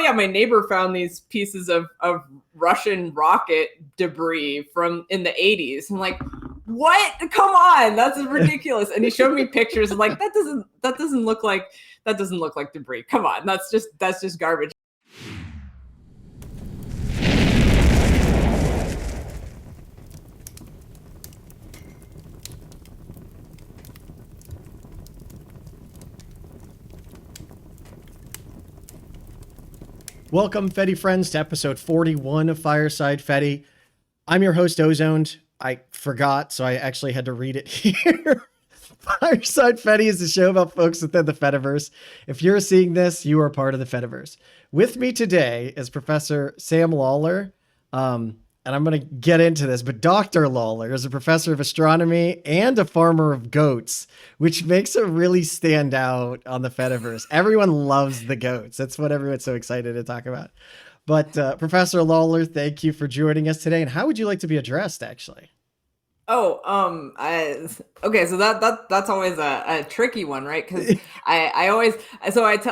yeah, my neighbor found these pieces of Russian rocket debris from in the 80s. I'm like, what? Come on, that's ridiculous. And he showed me pictures of like, that doesn't look like debris. Come on, that's just garbage. Welcome, Fedi Friends, to episode 41 of Fireside Fedi. I'm your host, Ozoned. I forgot, so I actually had to read it here. Fireside Fedi is a show about folks within the Fediverse. If you're seeing this, you are part of the Fediverse. With me today is Professor Sam Lawler. And I'm going to get into this, but Dr. Lawler is a professor of astronomy and a farmer of goats, which makes it really stand out on the Fediverse. Everyone loves the goats. That's what everyone's so excited to talk about. But Professor Lawler, thank you for joining us today. And how would you like to be addressed, actually? Oh, okay. So that's always a tricky one, right? Because I always,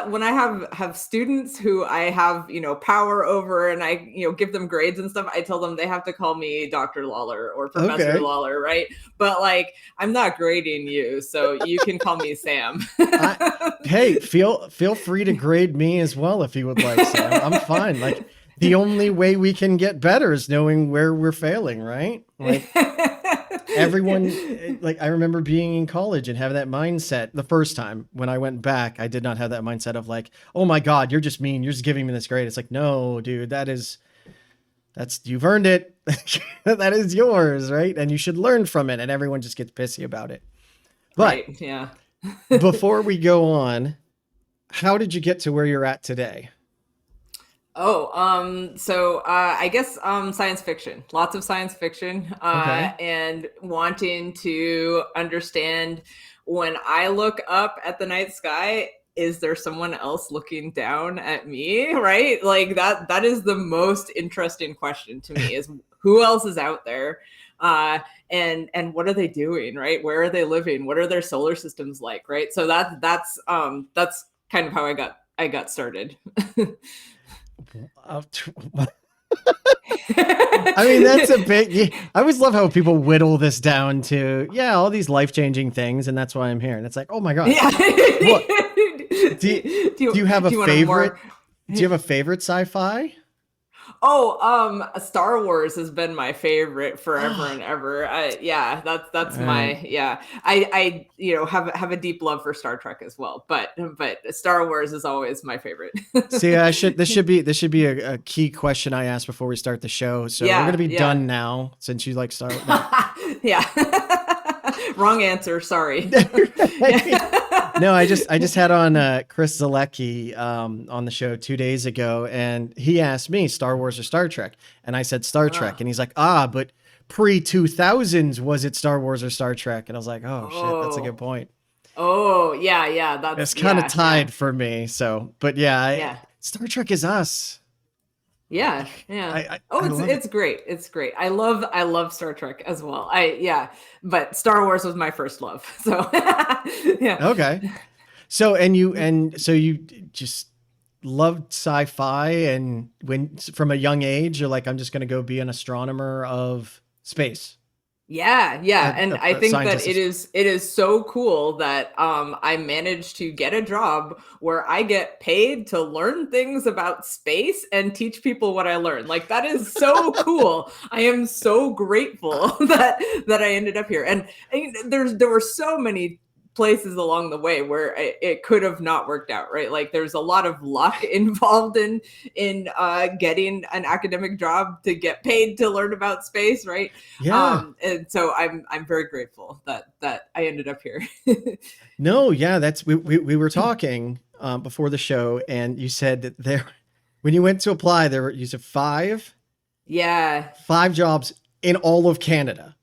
when I have students who I have, power over and I, give them grades and stuff, I tell them they have to call me Dr. Lawler or Professor Lawler, right? But like, I'm not grading you, so you can call me Sam. Hey, feel free to grade me as well if you would like, Sam. I'm fine. Like, the only way we can get better is knowing where we're failing, right? Like, everyone, like, I remember being in college and having that mindset. The first time when I went back, I did not have that mindset of like, oh my God, you're just mean. You're just giving me this grade. It's like, no, dude, you've earned it. That is yours, right? And you should learn from it. And everyone just gets pissy about it. But right, yeah. Before we go on, how did you get to where you're at today? So I guess science fiction, lots of science fiction, and wanting to understand when I look up at the night sky, is there someone else looking down at me, right? Like that is the most interesting question to me is who else is out there? And what are they doing, right? Where are they living? What are their solar systems like, right? So that's kind of how I got started. I mean, that's a big. I always love how people whittle this down to all these life-changing things, and that's why I'm here. And it's like, oh my God, yeah. Do you have a favorite? Do you have a favorite sci-fi? Oh, Star Wars has been my favorite forever and ever. That's my I have a deep love for Star Trek as well, but Star Wars is always my favorite. See, this should be a key question I ask before we start the show. So we're gonna be done now since you like Star Wars. Yeah. Wrong answer. Sorry. No, I just had on Chris Zalecki on the show 2 days ago, and he asked me Star Wars or Star Trek, and I said Star Trek, and he's like, but pre-2000s, was it Star Wars or Star Trek? And I was like, oh shit, that's a good point. Oh yeah, it's kind of tied for me. So, but Star Trek is us. Yeah. It's great. It's great. I love Star Trek as well. But Star Wars was my first love. So yeah. Okay. So you just loved sci-fi, and when from a young age you're like, I'm just going to go be an astronomer of space. Yeah. And I think that it is so cool that I managed to get a job where I get paid to learn things about space and teach people what I learned. Like, that is so cool. I am so grateful that I ended up here. And there were so many places along the way where it could have not worked out, right? Like, there's a lot of luck involved in getting an academic job to get paid to learn about space, right? Yeah. And so I'm very grateful that I ended up here. No, yeah, we were talking before the show, and you said that when you went to apply, you said 5 jobs in all of Canada.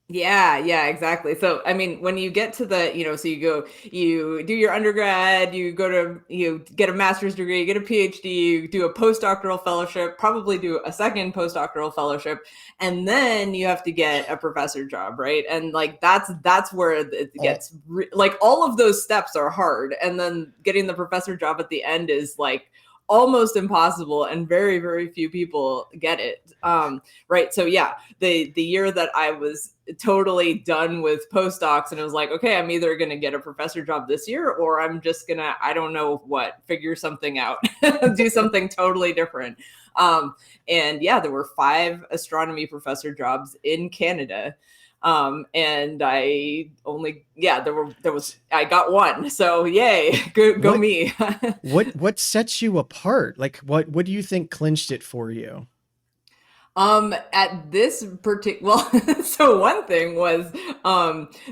Yeah, exactly. So, I mean, when you get to so you do your undergrad, you get a master's degree, you get a PhD, you do a postdoctoral fellowship, probably do a second postdoctoral fellowship, and then you have to get a professor job, right? And like, that's where it gets like, all of those steps are hard. And then getting the professor job at the end is like almost impossible, and very, very few people get it. Right. So yeah, the year that I was totally done with postdocs and it was like, okay, I'm either going to get a professor job this year or I'm just going to, I don't know what, figure something out, do something totally different. And yeah, there were 5 astronomy professor jobs in Canada. And I only, I got one. So yay, go me. What sets you apart? Like what do you think clinched it for you? At this particular, well, so one thing was,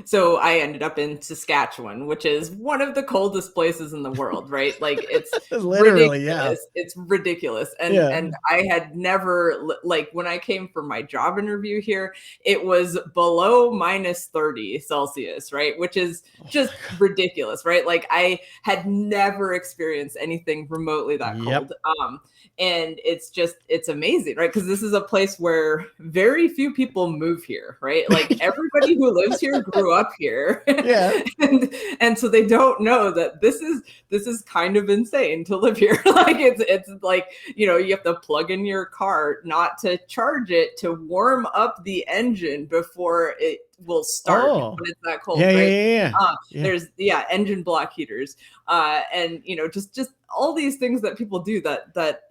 so I ended up in Saskatchewan, which is one of the coldest places in the world, right? Like it's literally, ridiculous. Yeah. It's ridiculous. And I had never, like when I came for my job interview here, it was below -30 Celsius, right? Which is just ridiculous, right? Like I had never experienced anything remotely that cold. And it's amazing, right? Because this is a place where very few people move here, right? Like everybody who lives here grew up here. Yeah. and so they don't know that this is kind of insane to live here. Like it's like, you know, you have to plug in your car, not to charge it, to warm up the engine before it will start when it's that cold, right? There's engine block heaters, and you know, just all these things that people do that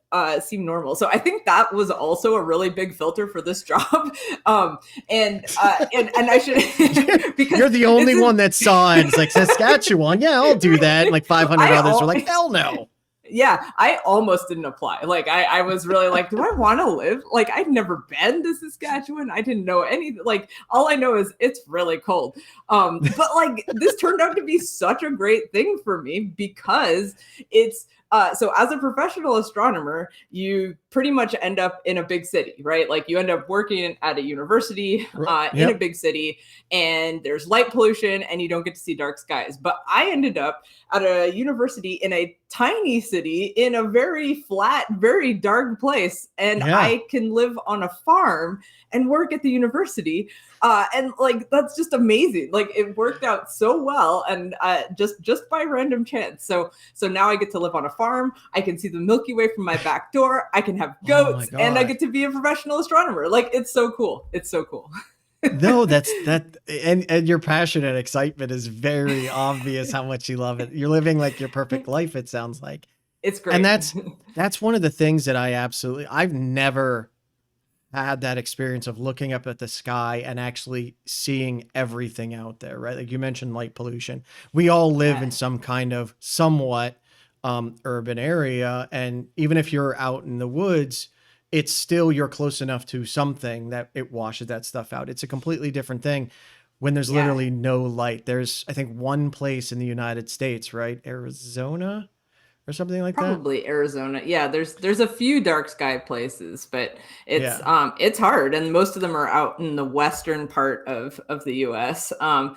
seem normal. So I think that was also a really big filter for this job. And I should because you're the only one that saw it. It's like Saskatchewan, yeah, I'll do that. And like 500 others were like, hell no. Yeah, I almost didn't apply. Like I was really like, do I want to live? Like I'd never been to Saskatchewan. I didn't know anything. Like all I know is it's really cold. But like this turned out to be such a great thing for me because it's so as a professional astronomer, you pretty much end up in a big city, right? Like you end up working at a university in a big city, and there's light pollution and you don't get to see dark skies. But I ended up at a university in a tiny city in a very flat, very dark place. And I can live on a farm and work at the university. And like, that's just amazing. Like it worked out so well. And just by random chance. So now I get to live on a farm. I can see the Milky Way from my back door. I can have goats and I get to be a professional astronomer. Like it's so cool. It's so cool. No, and your passion and excitement is very obvious how much you love it. You're living like your perfect life, it sounds like. It's great. And that's one of the things that I've never had that experience of looking up at the sky and actually seeing everything out there, right? Like you mentioned light pollution. We all live in some kind of somewhat urban area. And even if you're out in the woods, it's still, you're close enough to something that it washes that stuff out. It's a completely different thing when there's literally no light. There's, I think, one place in the United States, right? Arizona or something like Probably Arizona. Yeah, there's a few dark sky places, but it's hard, and most of them are out in the western part of the US. I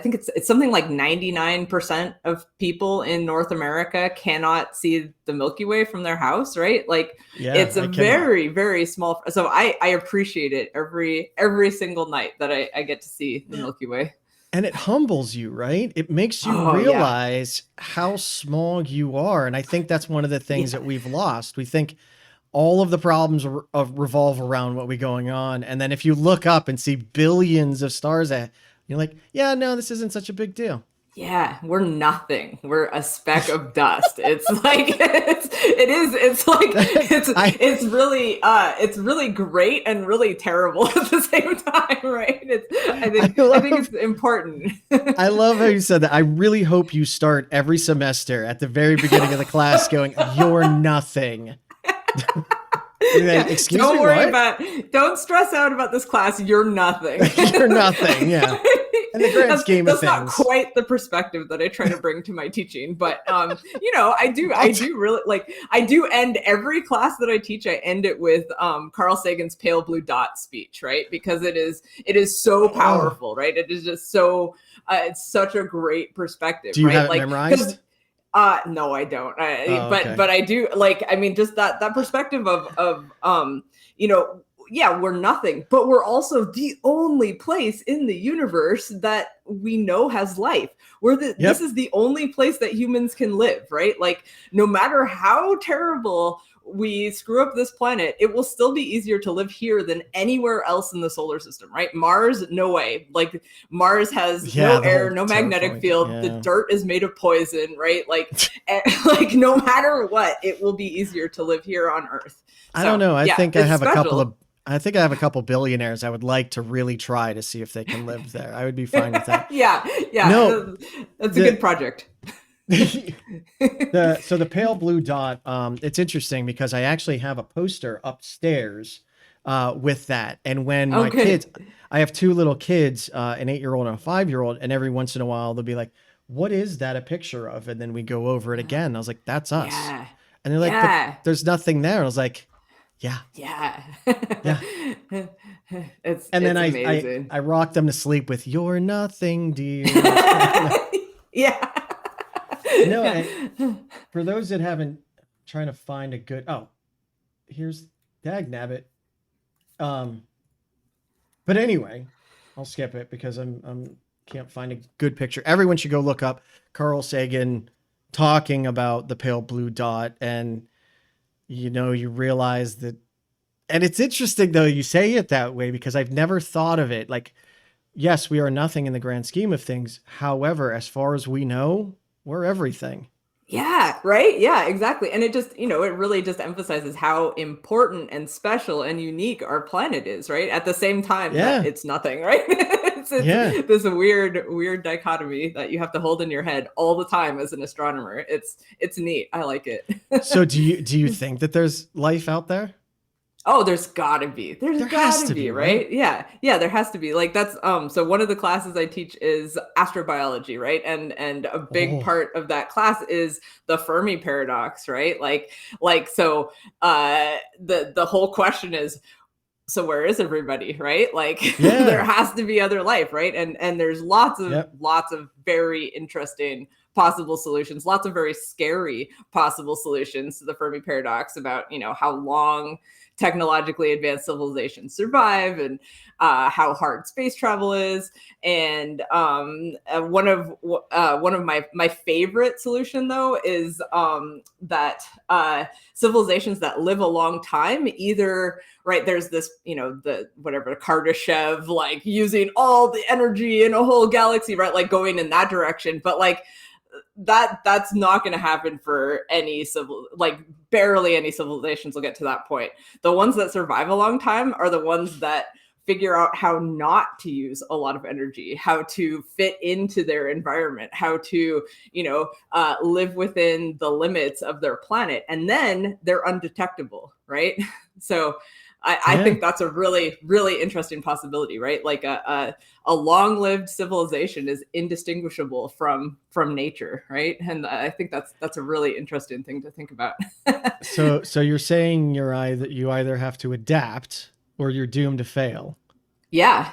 think it's something like 99% of people in North America cannot see the Milky Way from their house, right? Like it's a very, very small. So I appreciate it every single night that I get to see the Milky Way. And it humbles you, right? It makes you realize how small you are. And I think that's one of the things that we've lost. We think all of the problems revolve around what we're going on. And then if you look up and see billions of stars, you're like, yeah, no, this isn't such a big deal. Yeah, we're nothing. We're a speck of dust. It's like it's really great and really terrible at the same time, right? I think it's important. I love how you said that. I really hope you start every semester at the very beginning of the class going, "You're nothing." Excuse me, don't stress out about this class. You're nothing. You're nothing. Yeah. In the grand scheme of things. That's not quite the perspective that I try to bring to my teaching, but I do really like, I do end every class that I teach. I end it with Carl Sagan's pale blue dot speech, right? Because it is so powerful, right? It is just so, it's such a great perspective. Do you right? have it memorized? No, I don't. Okay. But I do, like, I mean, just that perspective of we're nothing, but we're also the only place in the universe that we know has life. This is the only place that humans can live, right? Like, no matter how terrible we screw up this planet, it will still be easier to live here than anywhere else in the solar system, right? Mars, no way. Like, Mars has no air, no magnetic field. The dirt is made of poison, right? Like, like, no matter what, it will be easier to live here on Earth. I don't know. I think I have I have a couple billionaires I would like to really try to see if they can live there. I would be fine with that. Yeah. No, that's a good project. So the pale blue dot, it's interesting because I actually have a poster upstairs with that. And when my kids, I have two little kids, an 8-year-old and a 5-year-old, and every once in a while they'll be like, what is that a picture of? And then we go over it again. And I was like, that's us. Yeah. And they're like, but there's nothing there. I was like, yeah. And then I rock them to sleep with "You're nothing, dear." Yeah. For those that haven't, trying to find a good. Oh, here's Dagnabbit. But anyway, I'll skip it because I'm can't find a good picture. Everyone should go look up Carl Sagan talking about the pale blue dot, and you realize that. And it's interesting though you say it that way because I've never thought of it like, yes, we are nothing in the grand scheme of things. However, as far as we know, we're everything. Yeah, right. Yeah, exactly. And it just, it really just emphasizes how important and special and unique our planet is, right? At the same time that it's nothing, right? It's this weird dichotomy that you have to hold in your head all the time as an astronomer. It's neat. I like it. So do you think that there's life out there? Oh, there's gotta be. There has to be, right? Yeah, there has to be. Like, that's so one of the classes I teach is astrobiology, right? And a big part of that class is the Fermi paradox, right? So the whole question is, so where is everybody, right? Like, there has to be other life, right? And there's lots of very interesting possible solutions, lots of very scary possible solutions to the Fermi paradox about, how long technologically advanced civilizations survive and how hard space travel is. And one of my favorite solution though is that civilizations that live a long time, either there's this the Kardashev, like using all the energy in a whole galaxy, right, like going in that direction, but like that's not going to happen for any barely any civilizations will get to that point. The ones that survive a long time are the ones that figure out how not to use a lot of energy, how to fit into their environment, how to live within the limits of their planet, and then they're undetectable, right? So I think that's a really, really interesting possibility, right? Like a long-lived civilization is indistinguishable from nature, right? And I think that's a really interesting thing to think about. So you're saying you either have to adapt or you're doomed to fail. Yeah,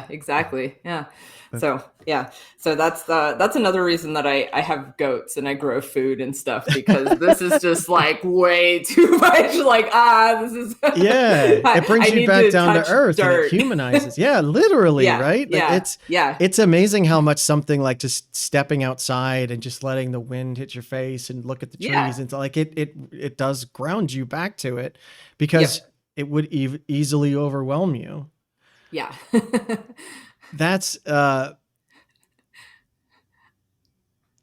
exactly. Yeah. So that's another reason that I have goats and I grow food and stuff, because this is just like way too much. Like, this is it brings you back down to earth and it humanizes. Yeah, literally, right? Like it's amazing how much something like just stepping outside and just letting the wind hit your face and look at the trees and like it does ground you back to it, because it would easily overwhelm you. Yeah. That's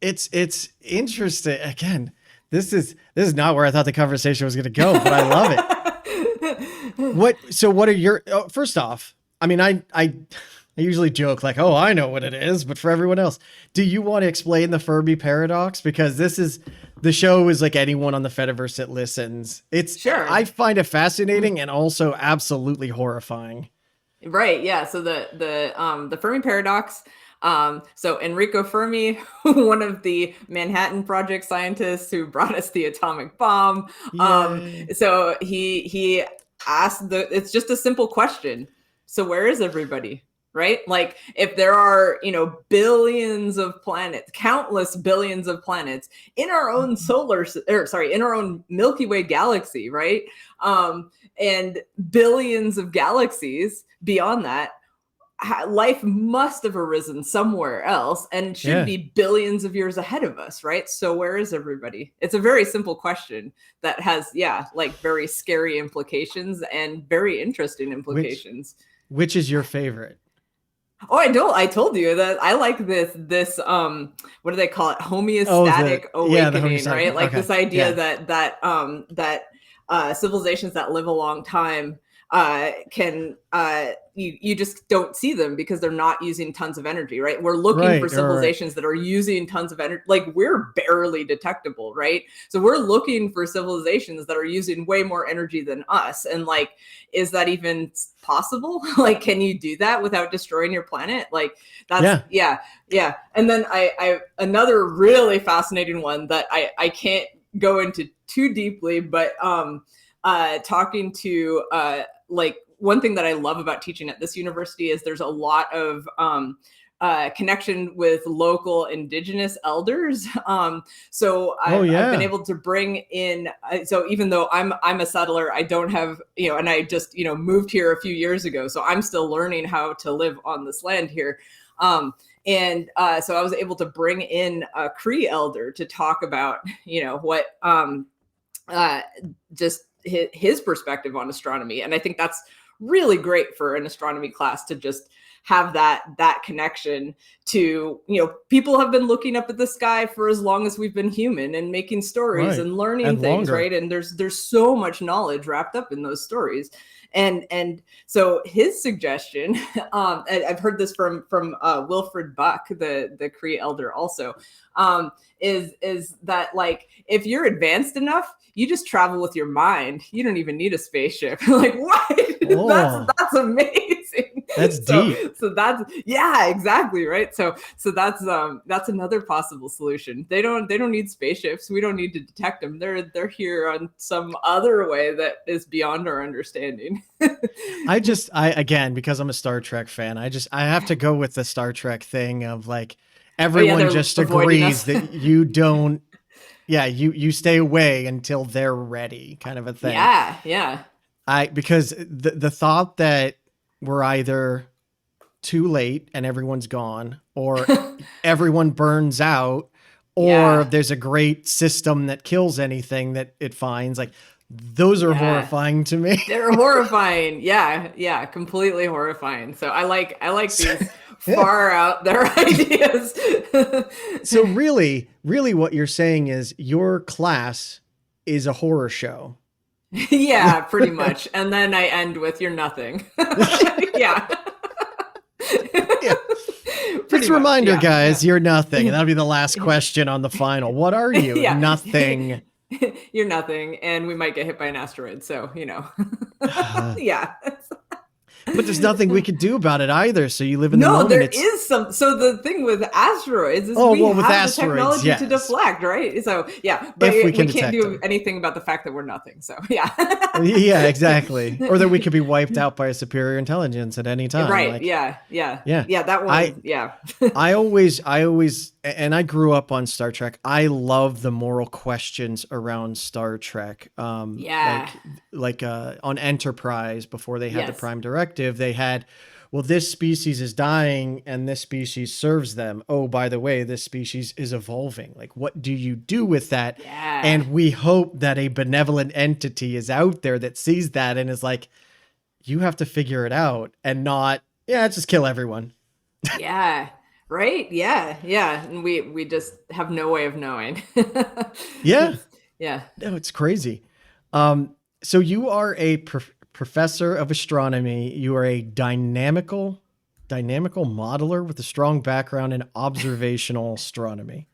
it's interesting. Again, this is not where I thought the conversation was going to go, but I love it. What are your first off, I mean, I usually joke like, oh, I know what it is, but for everyone else, do you want to explain the Fermi paradox? Because the show is like anyone on the Fediverse that listens. I find it fascinating and also absolutely horrifying. Right. Yeah. So the Fermi paradox. So Enrico Fermi, one of the Manhattan Project scientists who brought us the atomic bomb. So he asked it's just a simple question. So where is everybody? Right? Like, if there are, billions of planets, countless billions of planets in our own in our own Milky Way galaxy, right? And billions of galaxies beyond that, life must have arisen somewhere else and should be billions of years ahead of us, right? So where is everybody? It's a very simple question that has, like very scary implications and very interesting implications. Which is your favorite? Oh, I told you that I like this what do they call it? Homeostatic awakening, right? Like this idea that civilizations that live a long time can you just don't see them because they're not using tons of energy, right? We're looking for civilizations that are using tons of energy. Like we're barely detectable, right? So we're looking for civilizations that are using way more energy than us. And like, is that even possible? Like, can you do that without destroying your planet? Like that's, yeah. And then I another really fascinating one that I can't go into too deeply, but talking to like one thing that I love about teaching at this university is there's a lot of connection with local indigenous elders. So I've been able to bring in, so even though I'm a settler, I don't have, and I just, moved here a few years ago. So I'm still learning how to live on this land here. So I was able to bring in a Cree elder to talk about, what just his perspective on astronomy. And I think that's really great for an astronomy class to just have that connection to, people have been looking up at the sky for as long as we've been human and making stories and learning things, longer. Right? And there's so much knowledge wrapped up in those stories. And so his suggestion, I've heard this from Wilfred Buck, the Cree elder also, is that like, if you're advanced enough, you just travel with your mind. You don't even need a spaceship. Like, what? That's amazing. That's deep. So that's, exactly. Right. So that's another possible solution. They don't need spaceships. We don't need to detect them. They're here on some other way that is beyond our understanding. Again, because I'm a Star Trek fan, I have to go with the Star Trek thing of like, everyone just agrees that you don't, you stay away until they're ready, kind of a thing. Yeah. Because the thought that we're either too late and everyone's gone, or everyone burns out, or there's a great system that kills anything that it finds, like those are horrifying to me. They're horrifying. Yeah, completely horrifying. So I like these far out there ideas. So really what you're saying is your class is a horror show. Yeah, pretty much. And then I end with you're nothing. Yeah. Just a reminder, guys, you're nothing. And that'll be the last question on the final. What are you? Nothing. You're nothing. And we might get hit by an asteroid. So, yeah. But there's nothing we could do about it either. So you live in the moment. No, there is some. So the thing with asteroids is we have the technology to deflect, right? So but we can't do anything about the fact that we're nothing. So yeah, exactly. Or that we could be wiped out by a superior intelligence at any time. Right. Like, yeah. That one. I always, and I grew up on Star Trek. I love the moral questions around Star Trek. Like on Enterprise, before they had the Prime Directive, they had, well, this species is dying and this species serves them. Oh, by the way, this species is evolving. Like, what do you do with that? Yeah. And we hope that a benevolent entity is out there that sees that and is like, you have to figure it out, and not, just kill everyone. Yeah. Right. Yeah. And we just have no way of knowing. Yeah. Yeah. No, it's crazy. So you are a professor of astronomy. You are a dynamical modeler with a strong background in observational astronomy.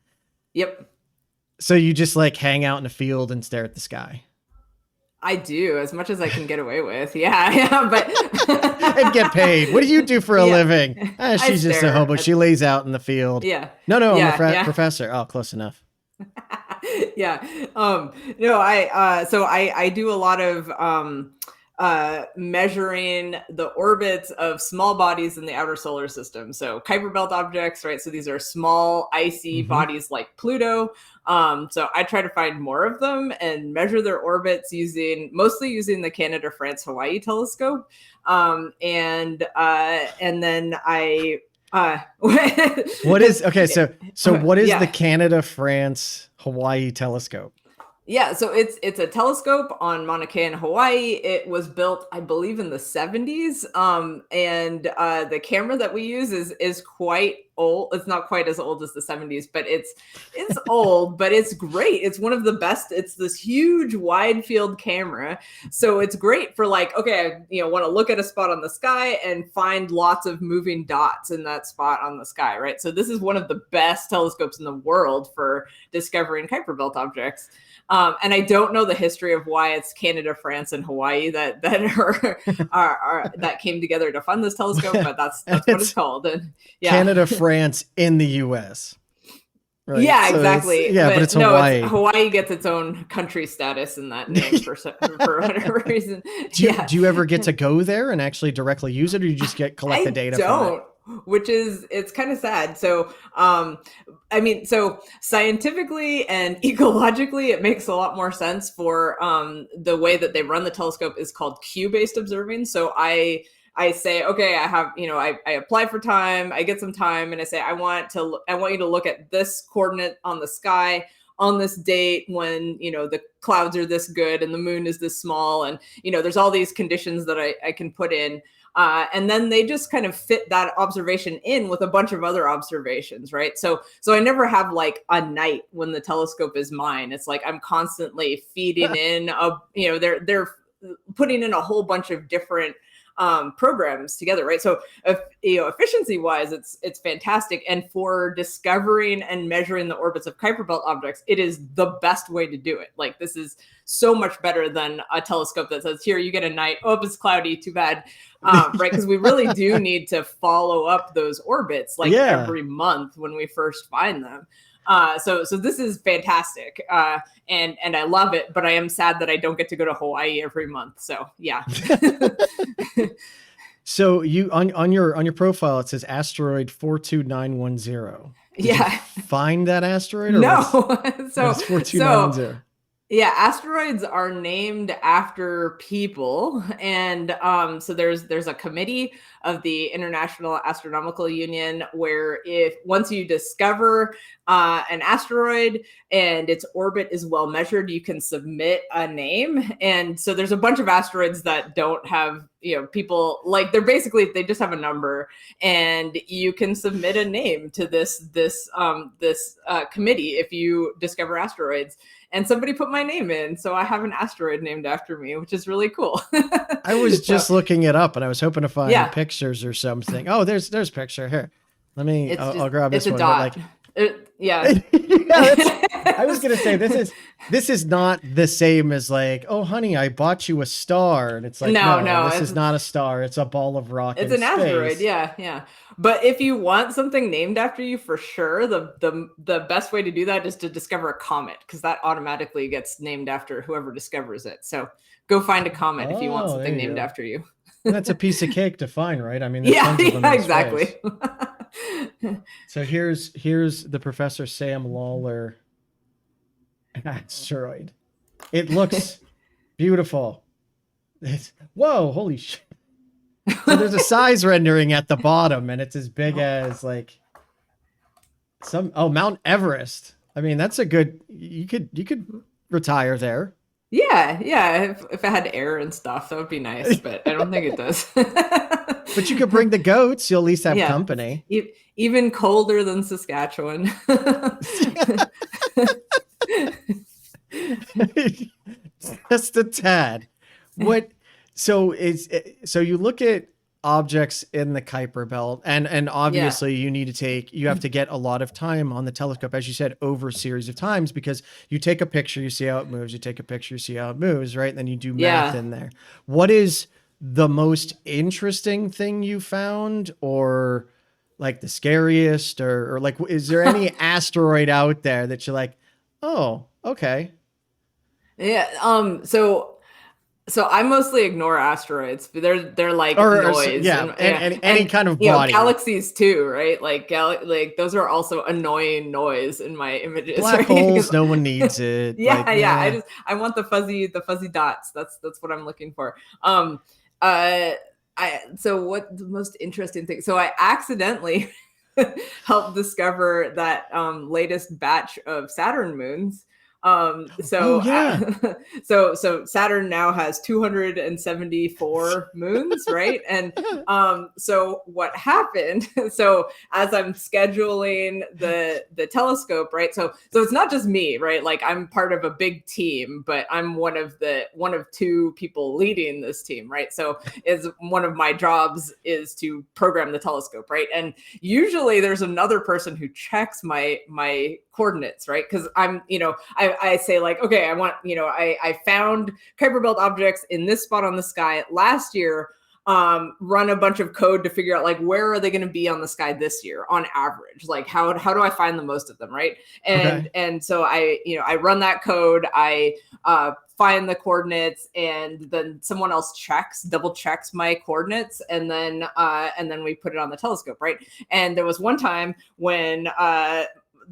Yep. So you just like hang out in a field and stare at the sky. I do, as much as I can get away with. Yeah, but and get paid. What do you do for a living? She's just a hobo. She lays out in the field. Yeah. No, I'm a professor. Oh, close enough. Yeah. No, I do a lot of measuring the orbits of small bodies in the outer solar system. So Kuiper Belt objects, right? So these are small icy bodies like Pluto. So I try to find more of them and measure their orbits mostly using the Canada, France, Hawaii telescope. And then I what is the Canada, France, Hawaii telescope? Yeah, so it's a telescope on Mauna Kea in Hawaii. It was built, I believe, in the 70s. And the camera that we use is quite old. It's not quite as old as the 70s, but it's old, but it's great. It's one of the best. It's this huge wide field camera. So it's great for like, okay, want to look at a spot on the sky and find lots of moving dots in that spot on the sky, right? So this is one of the best telescopes in the world for discovering Kuiper Belt objects. And I don't know the history of why it's Canada, France, and Hawaii that are that came together to fund this telescope, but that's what it's called. And yeah, Canada, France, in the U.S. Right? Yeah, so exactly. But it's Hawaii. Hawaii gets its own country status in that name for whatever reason. Do you ever get to go there and actually directly use it, or you just collect the data? From it? It's kind of sad. So, so scientifically and ecologically, it makes a lot more sense for the way that they run the telescope is called cue-based observing. So I say, okay, I have, I apply for time, I get some time, and I say, I want you to look at this coordinate on the sky on this date when, the clouds are this good and the moon is this small. And, there's all these conditions that I can put in. And then they just kind of fit that observation in with a bunch of other observations, right? So I never have like a night when the telescope is mine. It's like I'm constantly feeding in they're putting in a whole bunch of different programs together, right? So efficiency wise, it's fantastic. And for discovering and measuring the orbits of Kuiper Belt objects, it is the best way to do it. Like this is so much better than a telescope that says, here, you get a night. Oh, it's cloudy, too bad. Right? Because we really do need to follow up those orbits every month when we first find them. So this is fantastic. And I love it, but I am sad that I don't get to go to Hawaii every month. So yeah. So you on your profile, it says asteroid 42910. Did you find that asteroid? Or no. What's 42910? Yeah, asteroids are named after people, and so there's a committee of the International Astronomical Union where once you discover an asteroid and its orbit is well measured, you can submit a name. And so there's a bunch of asteroids that don't have people, like they just have a number, and you can submit a name to this committee if you discover asteroids. And somebody put my name in, so I have an asteroid named after me, which is really cool. I was just looking it up, and I was hoping to find pictures or something. Oh, there's a picture here. Let me. I'll grab this one. It's a dot. I was gonna say this is not the same as like, oh honey, I bought you a star, and it's like no, this is not a star. It's a ball of rock. It's an asteroid. Yeah. But if you want something named after you, for sure, the best way to do that is to discover a comet, because that automatically gets named after whoever discovers it. So go find a comet if you want something named after you. And that's a piece of cake to find, right? I mean, exactly. So here's the Professor Sam Lawler asteroid. It looks beautiful. Whoa, holy shit. So there's a size rendering at the bottom, and it's as big as like Mount Everest. I mean, that's a good, you could retire there. Yeah. If it had air and stuff, that would be nice, but I don't think it does. But you could bring the goats. You'll at least have company. Even colder than Saskatchewan. Just a tad. So you look at objects in the Kuiper Belt, and obviously you have to get a lot of time on the telescope, as you said, over a series of times, because you take a picture, you see how it moves, you take a picture, you see how it moves, right? And then you do math in there. What is the most interesting thing you found, or like the scariest, or like, is there any asteroid out there that you're like, oh, okay. Yeah. So I mostly ignore asteroids. They're like noise, and any kind of body. Galaxies too, right? Like like those are also annoying noise in my images. Black holes, no one needs it. I want the fuzzy dots. That's what I'm looking for. So what the most interesting thing? So I accidentally helped discover that latest batch of Saturn moons. So Saturn now has 274 moons, right? And so what happened? So as I'm scheduling the telescope, right? So it's not just me, right? Like I'm part of a big team, but I'm one of two people leading this team, right? So is one of my jobs is to program the telescope, right? And usually there's another person who checks my coordinates, right? Because I'm, I say like, okay, I want, I found Kuiper Belt objects in this spot on the sky last year, run a bunch of code to figure out like, where are they going to be on the sky this year on average? Like how do I find the most of them, right? And so I run that code, I find the coordinates, and then someone else double checks my coordinates, and then we put it on the telescope, right? And there was one time when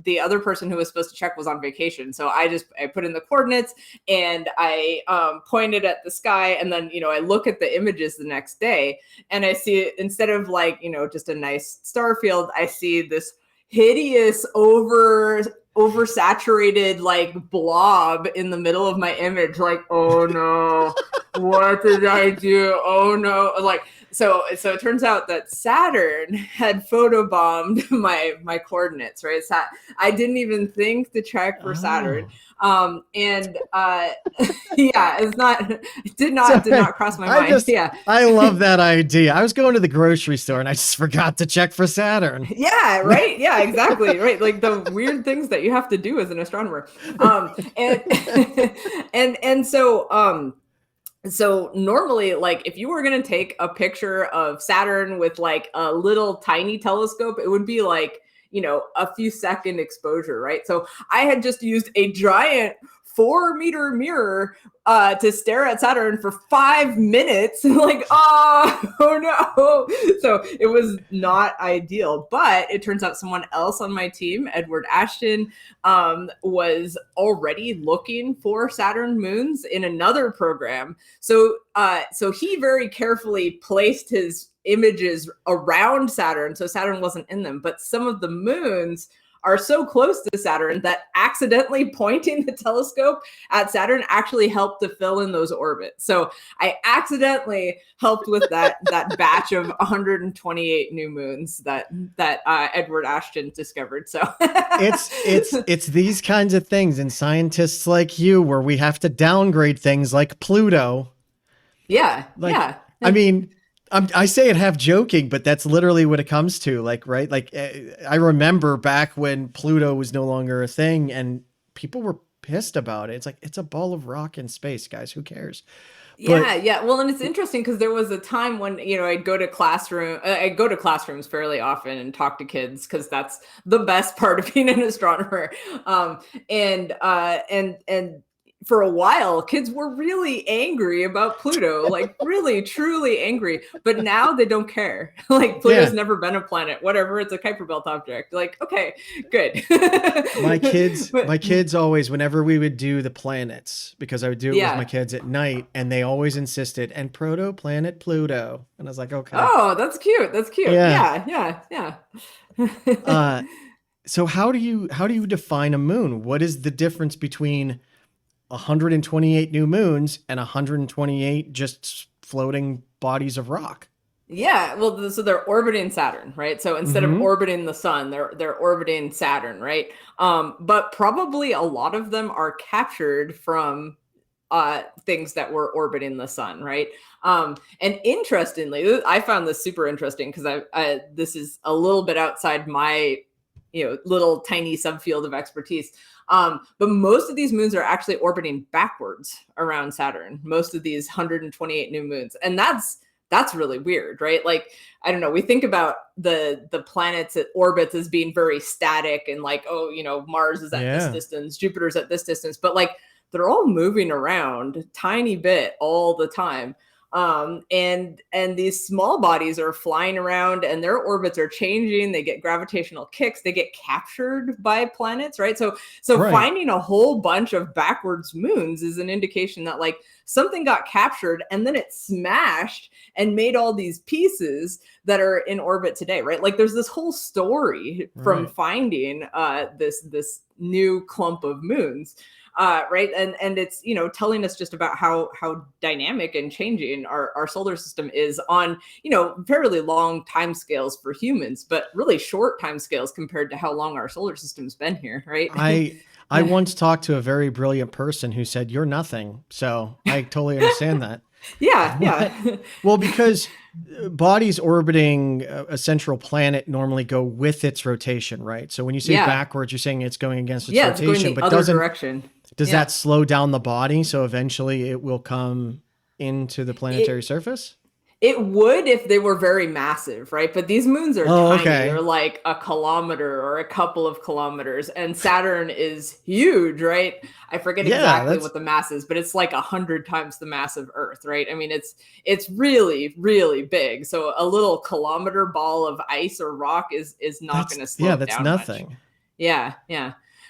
the other person who was supposed to check was on vacation. So I put in the coordinates and I pointed at the sky, and then, I look at the images the next day and I see, instead of like, just a nice star field, I see this hideous oversaturated like blob in the middle of my image. Like, oh no, what did I do? Oh no. Like, so it turns out that Saturn had photobombed my coordinates, right? I didn't even think to check for Saturn. It did not cross my mind. I love that idea. I was going to the grocery store and I just forgot to check for Saturn. Yeah, right. Yeah, exactly. Right. Like the weird things that you have to do as an astronomer. So normally, like if you were going to take a picture of Saturn with like a little tiny telescope, it would be like, a few second exposure, right? So I had just used a giant 4-meter mirror to stare at Saturn for 5 minutes. Like, oh no. So it was not ideal, but it turns out someone else on my team, Edward Ashton, was already looking for Saturn moons in another program. So he very carefully placed his images around Saturn, so Saturn wasn't in them, but some of the moons are so close to Saturn that accidentally pointing the telescope at Saturn actually helped to fill in those orbits. So I accidentally helped with that batch of 128 new moons that Edward Ashton discovered. So it's these kinds of things, and scientists like you, where we have to downgrade things like Pluto. Yeah. I mean, I say it half joking, but that's literally what it comes to. Like, right? Like, I remember back when Pluto was no longer a thing and people were pissed about it. It's like, it's a ball of rock in space, guys. Who cares? Yeah. Well, and it's interesting because there was a time when, I'd go to classrooms fairly often and talk to kids because that's the best part of being an astronomer. And for a while, kids were really angry about Pluto, like really, truly angry. But now they don't care. Like Pluto's never been a planet, whatever. It's a Kuiper Belt object. Like, okay, good. my kids always, whenever we would do the planets, because I would do it with my kids at night, and they always insisted, and protoplanet Pluto. And I was like, okay. Oh, that's cute. That's cute. Yeah. So how do you define a moon? What is the difference between 128 new moons and 128 just floating bodies of rock? Yeah, well, so they're orbiting Saturn, right? So instead of orbiting the sun, they're orbiting Saturn, right? But probably a lot of them are captured from things that were orbiting the sun, right? And interestingly, I found this super interesting because this is a little bit outside my little tiny subfield of expertise. But most of these moons are actually orbiting backwards around Saturn. Most of these 128 new moons. And that's really weird, right? Like, I don't know, we think about the planets at orbits as being very static and like, oh, Mars is at this distance, Jupiter's at this distance. But like they're all moving around a tiny bit all the time. And these small bodies are flying around and their orbits are changing. They get gravitational kicks. They get captured by planets, right? So Right. finding a whole bunch of backwards moons is an indication that like something got captured and then it smashed and made all these pieces that are in orbit today, right? Like there's this whole story from finding this new clump of moons. Right. And it's, you know, telling us just about how dynamic and changing our solar system is on, you know, fairly long timescales for humans, but really short timescales compared to how long our solar system's been here. Right. I once talked to a very brilliant person who said, "You're nothing." So I totally understand that. Yeah. Well, because bodies orbiting a central planet normally go with its rotation, right? So when you say backwards, you're saying it's going against its rotation, it's going the other direction. Does that slow down the body? So eventually it will come into the planetary surface? It would if they were very massive, right? But these moons are tiny. They're like a kilometer or a couple of kilometers. And Saturn is huge, right? I forget exactly what the mass is, but it's like 100 times the mass of Earth, right? I mean, it's really, really big. So a little kilometer ball of ice or rock is not going to slow down. That's nothing. Much. Yeah.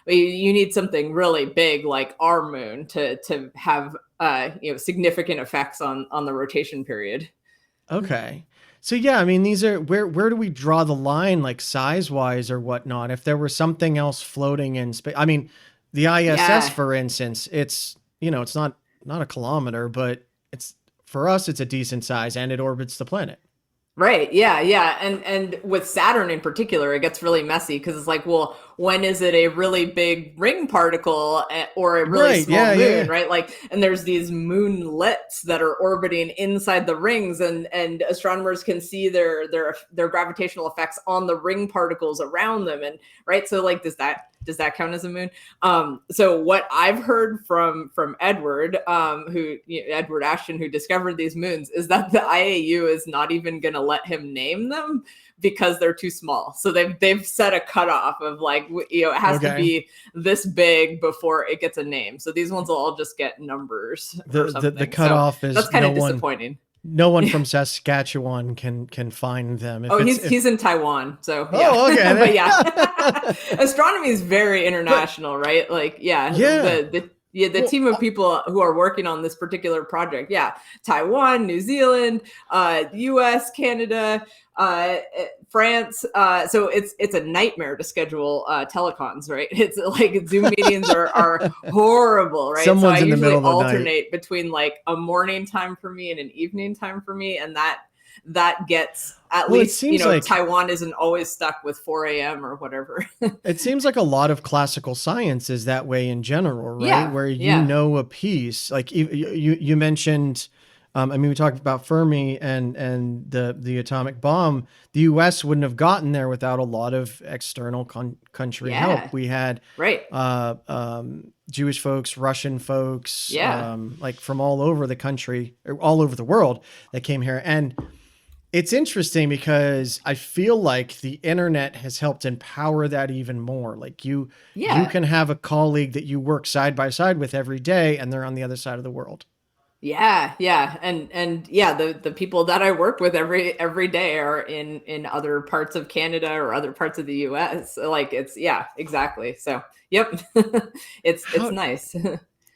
You need something really big like our moon to have you know, significant effects on the rotation period. Okay. So yeah, I mean, these are where do we draw the line, like size wise or whatnot? If there was something else floating in space, I mean, the ISS, for instance, it's, you know, it's not a kilometer, but it's, for us, it's a decent size and it orbits the planet. Right. Yeah. And with Saturn in particular, it gets really messy because it's like, well, when is it a really big ring particle or a really small moon, right? Like, and there's these moonlets that are orbiting inside the rings, and astronomers can see their gravitational effects on the ring particles around them, and right. So, like, does that count as a moon? So what I've heard from Edward, Edward Ashton, who discovered these moons, is that the IAU is not even going to let him name them because they're too small. So they've set a cutoff of like, you know, it has to be this big before it gets a name. So these ones will all just get numbers. The cutoff is that's kind of disappointing. No one from Saskatchewan can find them. He's in Taiwan. So yeah. Oh, okay. But yeah, astronomy is very international, right? Like, the team of people who are working on this particular project. Yeah. Taiwan, New Zealand, US, Canada, France. So it's a nightmare to schedule telecons, right? It's like Zoom meetings are horrible, right? Someone's so I in the usually middle of the alternate night between like a morning time for me and an evening time for me. And that gets at least, you know, like Taiwan isn't always stuck with 4 a.m. or whatever. It seems like a lot of classical science is that way in general, right? Yeah, where you know a piece, like you mentioned, I mean, we talked about Fermi and the atomic bomb. The U.S. wouldn't have gotten there without a lot of external country help. We had Jewish folks, Russian folks, like from all over the country, or all over the world that came here. And it's interesting because I feel like the internet has helped empower that even more. Like you can have a colleague that you work side by side with every day, and they're on the other side of the world. Yeah. And the people that I work with every day are in other parts of Canada or other parts of the US. Like it's, exactly. So, yep. it's nice.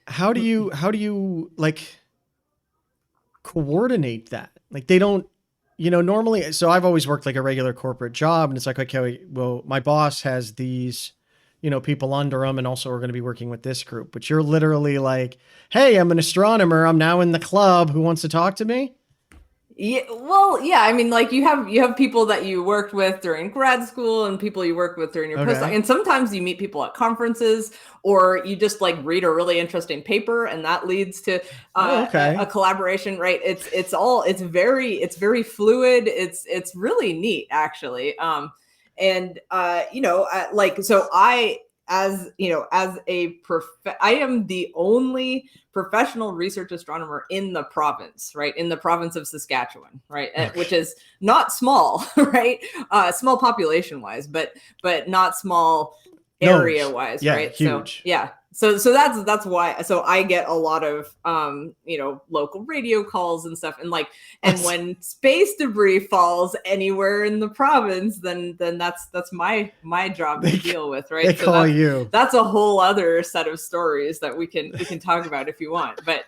How do you like coordinate that? Like they don't, you know, normally, so I've always worked like a regular corporate job, and it's like, okay, well, my boss has these, you know, people under him, and also we're going to be working with this group. But you're literally like, hey, I'm an astronomer. I'm now in the club. Who wants to talk to me? Yeah, well, yeah. I mean, like you have people that you worked with during grad school and people you work with during your postdoc. And sometimes you meet people at conferences, or you just like read a really interesting paper, and that leads to a collaboration, right? It's very fluid. It's really neat, actually. I am the only professional research astronomer in the province, right? In the province of Saskatchewan, right? Okay. Which is not small, right? Small population wise, but not small area wise, right? Huge. So So that's why. So I get a lot of local radio calls and stuff, and when space debris falls anywhere in the province, then that's my job to deal with, right? They call you. That's a whole other set of stories that we can talk about if you want. But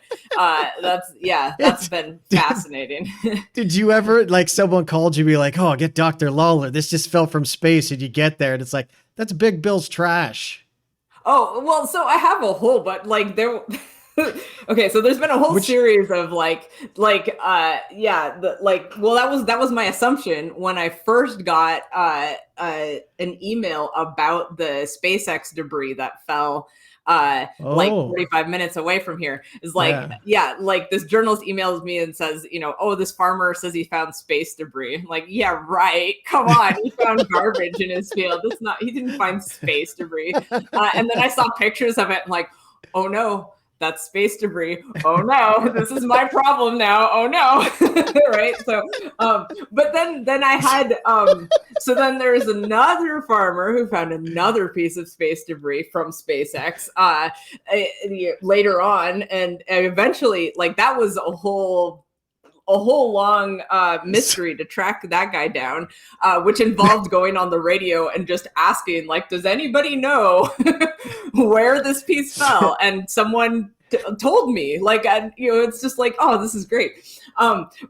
that's been fascinating. Did you ever, like, someone called you, be like, "Oh, get Dr. Lawler. This just fell from space," and you get there and it's like, that's Big Bill's trash. Oh, well, so I have a whole, but like there, okay, so there's been a whole series of that was my assumption when I first got an email about the SpaceX debris that fell like 45 minutes away from here. Is like, like this journalist emails me and says, this farmer says he found space debris. I'm like, yeah, right. Come on. He found garbage in his field. He didn't find space debris. And then I saw pictures of it and like, oh no, that's space debris. Oh no, this is my problem now. Oh no. Right. So, but then I had, so then there's another farmer who found another piece of space debris from SpaceX later on. And eventually, like, that was a whole long mystery to track that guy down, which involved going on the radio and just asking, like, does anybody know where this piece fell? And someone told me, like, it's just like, oh, this is great.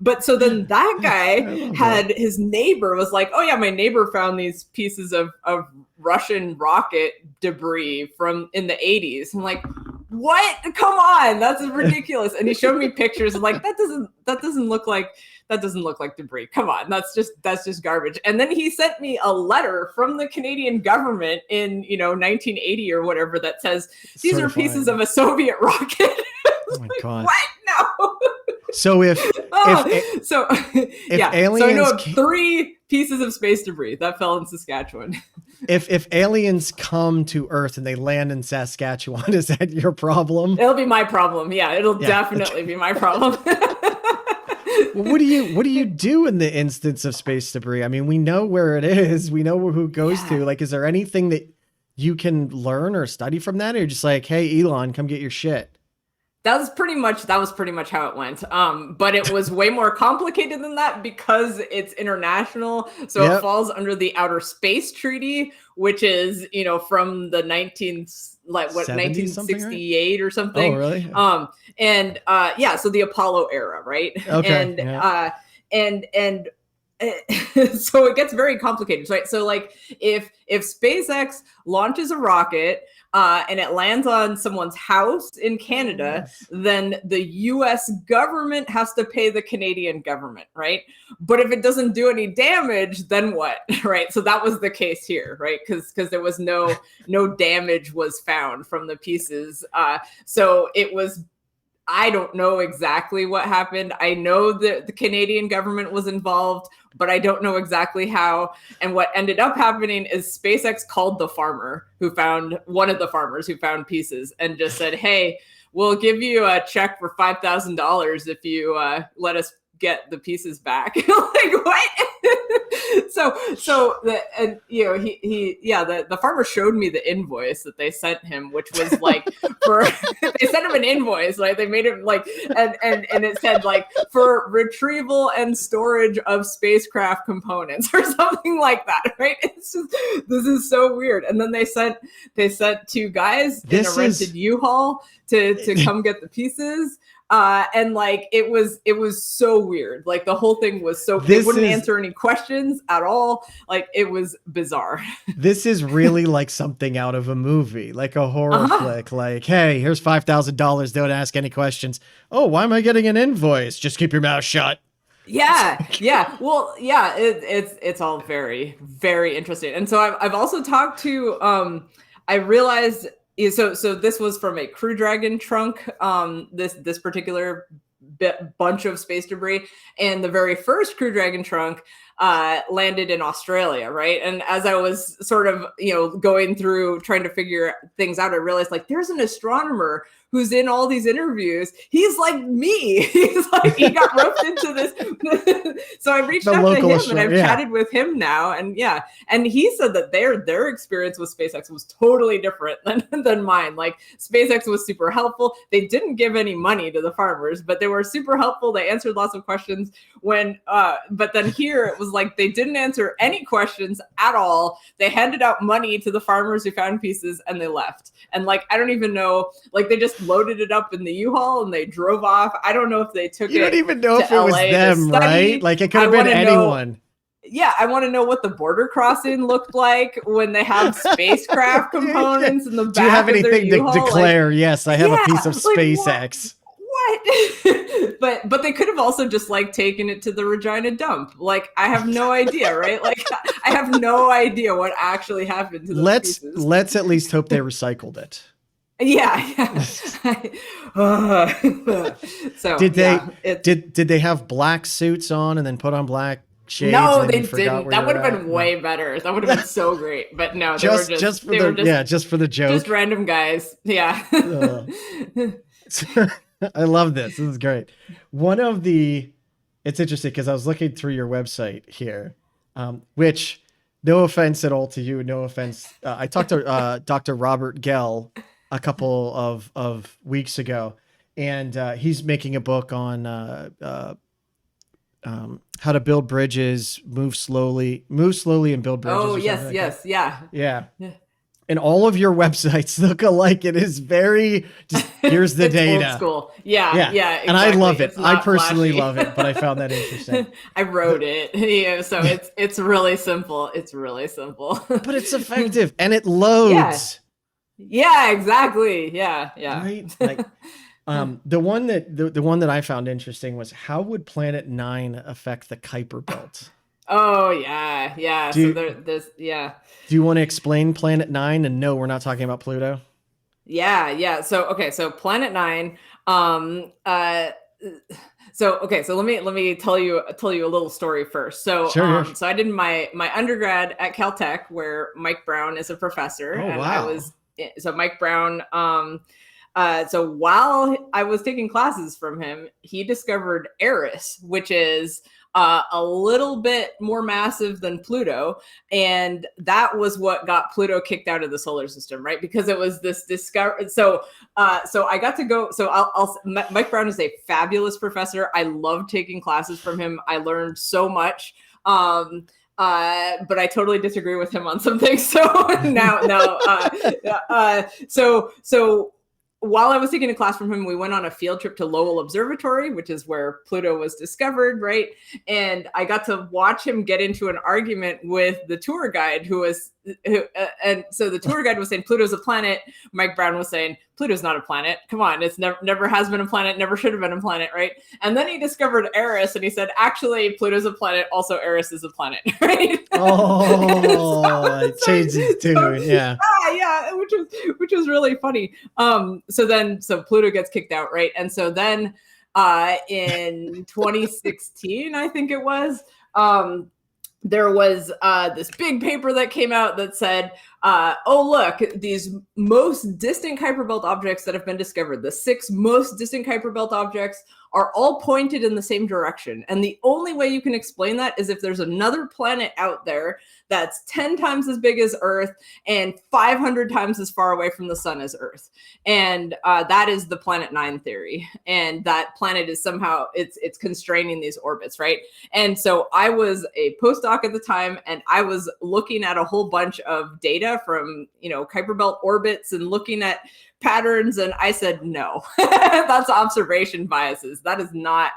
But so then that guy had his neighbor was like, oh yeah, my neighbor found these pieces of Russian rocket debris from in the 80s. I'm like, what? Come on, that's ridiculous. And he showed me pictures and like, that doesn't look like debris. Come on, that's just garbage. And then he sent me a letter from the Canadian government in 1980 or whatever that says these are pieces of a Soviet rocket. Oh my God. What? No. So if aliens, so I know of 3 pieces of space debris that fell in Saskatchewan. If aliens come to Earth and they land in Saskatchewan, is that your problem? It'll be my problem. Yeah, it'll definitely be my problem. Well, what do you do in the instance of space debris? I mean, we know where it is. We know who it goes to. Like, is there anything that you can learn or study from that? Or you're just like, hey, Elon, come get your shit? That was pretty much how it went. But it was way more complicated than that because it's international. So it falls under the Outer Space Treaty, which is, from the 1968 or something. Oh, really? So the Apollo era, right? Okay. And so it gets very complicated, right? So like if SpaceX launches a rocket and it lands on someone's house in Canada, then the US government has to pay the Canadian government, right? But if it doesn't do any damage, then what, right? So that was the case here, right? Because there was no damage was found from the pieces. So it was, I don't know exactly what happened. I know that the Canadian government was involved, but I don't know exactly how. And what ended up happening is SpaceX called one of the farmers who found pieces and just said, hey, we'll give you a check for $5,000 if you let us get the pieces back. Like, what? The farmer showed me the invoice that they sent him, which was like they sent him an invoice, like they made it like, and it said like for retrieval and storage of spacecraft components or something like that, right? It's just, this is so weird. And then they sent 2 guys in a rented U-Haul to come get the pieces. And like it was so weird. Like the whole thing was so it wouldn't answer any questions at all. Like it was bizarre. This is really like something out of a movie, like a horror flick. Like, hey, here's $5,000. Don't ask any questions. Oh, why am I getting an invoice? Just keep your mouth shut. Yeah. Well, yeah. It's all very, very interesting. And so I've also talked to. I realized. So this was from a Crew Dragon trunk, this particular bunch of space debris, and the very first Crew Dragon trunk landed in Australia, right? And as I was sort of going through trying to figure things out, I realized like there's an astronomer who's in all these interviews, he's like me. He's like, he got roped into this. So I reached out to him and I've chatted with him now. And and he said that their experience with SpaceX was totally different than mine. Like SpaceX was super helpful. They didn't give any money to the farmers, but they were super helpful. They answered lots of questions but then here it was like, they didn't answer any questions at all. They handed out money to the farmers who found pieces and they left. And like, I don't even know, like they just loaded it up in the U-Haul and they drove off. I don't know if they took it. You don't even know if it was them, right? Like it could have been anyone. I want to know what the border crossing looked like when they have spacecraft components in the back. Do you have anything to declare? Like, yes, I have a piece of SpaceX. What? but they could have also just like taken it to the Regina dump. Like I have no idea, right? Like I have no idea what actually happened to those pieces. Let's at least hope they recycled it. So did they have black suits on and then put on black shades? No, they didn't. That would have been way better. That would have been so great. But no, just for the joke. Just random guys. Yeah. I love this. This is great. It's interesting because I was looking through your website here, which, no offense at all to you, no offense. I talked to Dr. Robert Gell a couple of weeks ago, and he's making a book on how to build bridges, move slowly and build bridges. Oh, yes. Yeah. And all of your websites look alike. It is very just here's the data. Old school. Yeah. Exactly. And I love it. I personally love it, but I found that interesting. I wrote it. So it's really simple. It's really simple. But it's effective and it loads. Yeah, exactly. Yeah. Right? Like the one that I found interesting was, how would Planet 9 affect the Kuiper Belt? Oh yeah. Do you want to explain Planet 9? And no, we're not talking about Pluto. Yeah. So Planet 9. So let me tell you a little story first. So sure. So I did my undergrad at Caltech, where Mike Brown is a professor. Oh, wow. So Mike Brown. So while I was taking classes from him, he discovered Eris, which is a little bit more massive than Pluto. And that was what got Pluto kicked out of the solar system, right? Because it was this discovery. So I got to go. So Mike Brown is a fabulous professor. I loved taking classes from him. I learned so much. But I totally disagree with him on some things. So so while I was taking a class from him, we went on a field trip to Lowell Observatory, which is where Pluto was discovered, right? And I got to watch him get into an argument with the tour guide and so the tour guide was saying Pluto's a planet. Mike Brown was saying Pluto's not a planet. Come on, it's never has been a planet, never should have been a planet, right? And then he discovered Eris, and he said, actually, Pluto's a planet, also Eris is a planet, right? It changed his tune, yeah. Yeah, which was really funny. So Pluto gets kicked out, right? And so then in 2016, I think it was, there was this big paper that came out that said, oh, look, these most distant Kuiper Belt objects that have been discovered, the 6 most distant Kuiper Belt objects, are all pointed in the same direction. And the only way you can explain that is if there's another planet out there that's 10 times as big as Earth and 500 times as far away from the sun as Earth. And that is the Planet 9 theory. And that planet is somehow, it's constraining these orbits, right? And so I was a postdoc at the time, and I was looking at a whole bunch of data from, Kuiper Belt orbits and looking at patterns, and I said no. That's observation biases. That is not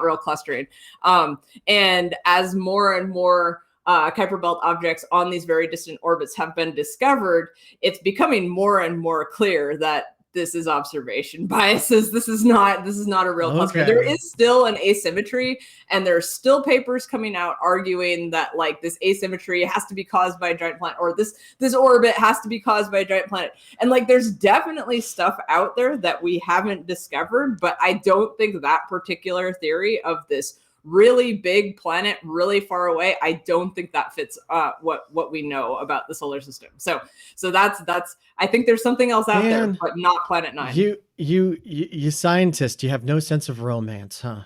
real clustering. And as more and more Kuiper Belt objects on these very distant orbits have been discovered, it's becoming more and more clear that this is observation biases. This is not a real cluster. There is still an asymmetry, and there's still papers coming out arguing that like this asymmetry has to be caused by a giant planet, or this orbit has to be caused by a giant planet. And like there's definitely stuff out there that we haven't discovered, but I don't think that particular theory of this really big planet really far away, I don't think that fits what we know about the solar system. So that's I think there's something else out there, but not Planet 9. You scientists, you have no sense of romance, huh?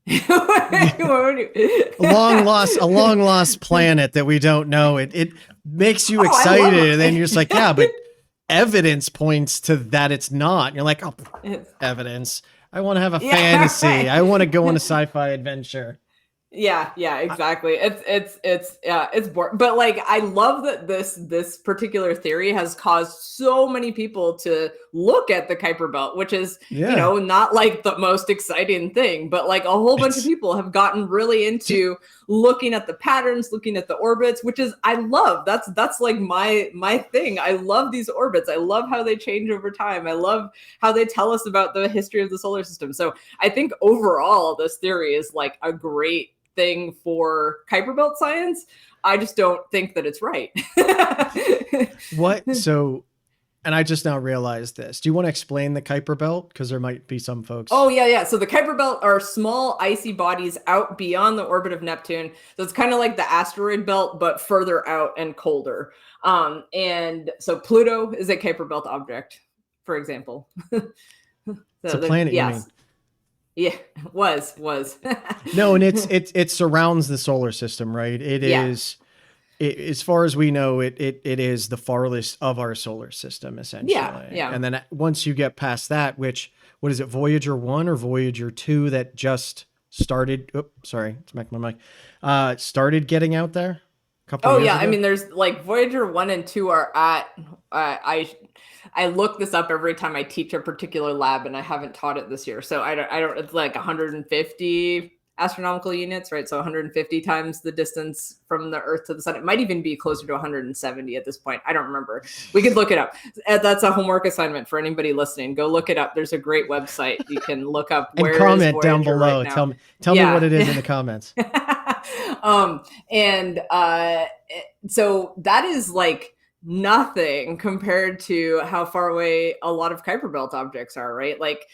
What A long lost planet that we don't know. It makes you excited, and then you're just like, yeah, but evidence points to that it's not. And you're like, oh, evidence. I want to have a fantasy. Right. I want to go on a sci-fi adventure. Yeah, exactly. It's boring, but like I love that this particular theory has caused so many people to look at the Kuiper Belt, which is not like the most exciting thing, but like a whole bunch of people have gotten really into looking at the patterns, looking at the orbits, which is I love. That's like my thing. I love these orbits. I love how they change over time. I love how they tell us about the history of the solar system. So I think overall this theory is like a great thing for Kuiper Belt science. I just don't think that it's right. What? So, and I just now realized this. Do you want to explain the Kuiper Belt? Because there might be some folks. Oh, yeah. So the Kuiper Belt are small icy bodies out beyond the orbit of Neptune. So it's kind of like the asteroid belt, but further out and colder. And so Pluto is a Kuiper Belt object, for example. It's a planet, you mean? Yeah, was. No, and it surrounds the solar system, right? It is, as far as we know, it is the farthest of our solar system, essentially. Yeah. And then once you get past that, what is it, Voyager 1 or Voyager 2 that just started? Oh, sorry, smacked my mic. Started getting out there a couple years ago. I mean, there's like Voyager 1 and 2 are at, I look this up every time I teach a particular lab, and I haven't taught it this year. So I don't, it's like 150 astronomical units, right? So 150 times the distance from the Earth to the sun. It might even be closer to 170 at this point. I don't remember. We could look it up. That's a homework assignment for anybody listening. Go look it up. There's a great website. You can look up and where comment is down below. Right tell me what it is in the comments. So that is like nothing compared to how far away a lot of Kuiper Belt objects are, right? Like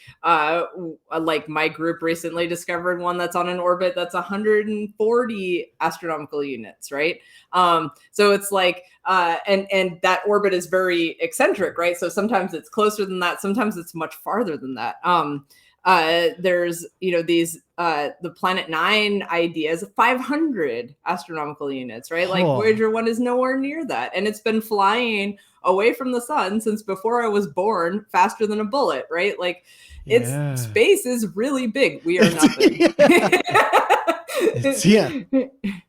my group recently discovered one that's on an orbit that's 140 astronomical units, right? So it's like, and that orbit is very eccentric, right? So sometimes it's closer than that, sometimes it's much farther than that. There's these the Planet 9 ideas, 500 astronomical units, right? Like Voyager 1 is nowhere near that, and it's been flying away from the sun since before I was born, faster than a bullet, right? Like space is really big. We are nothing.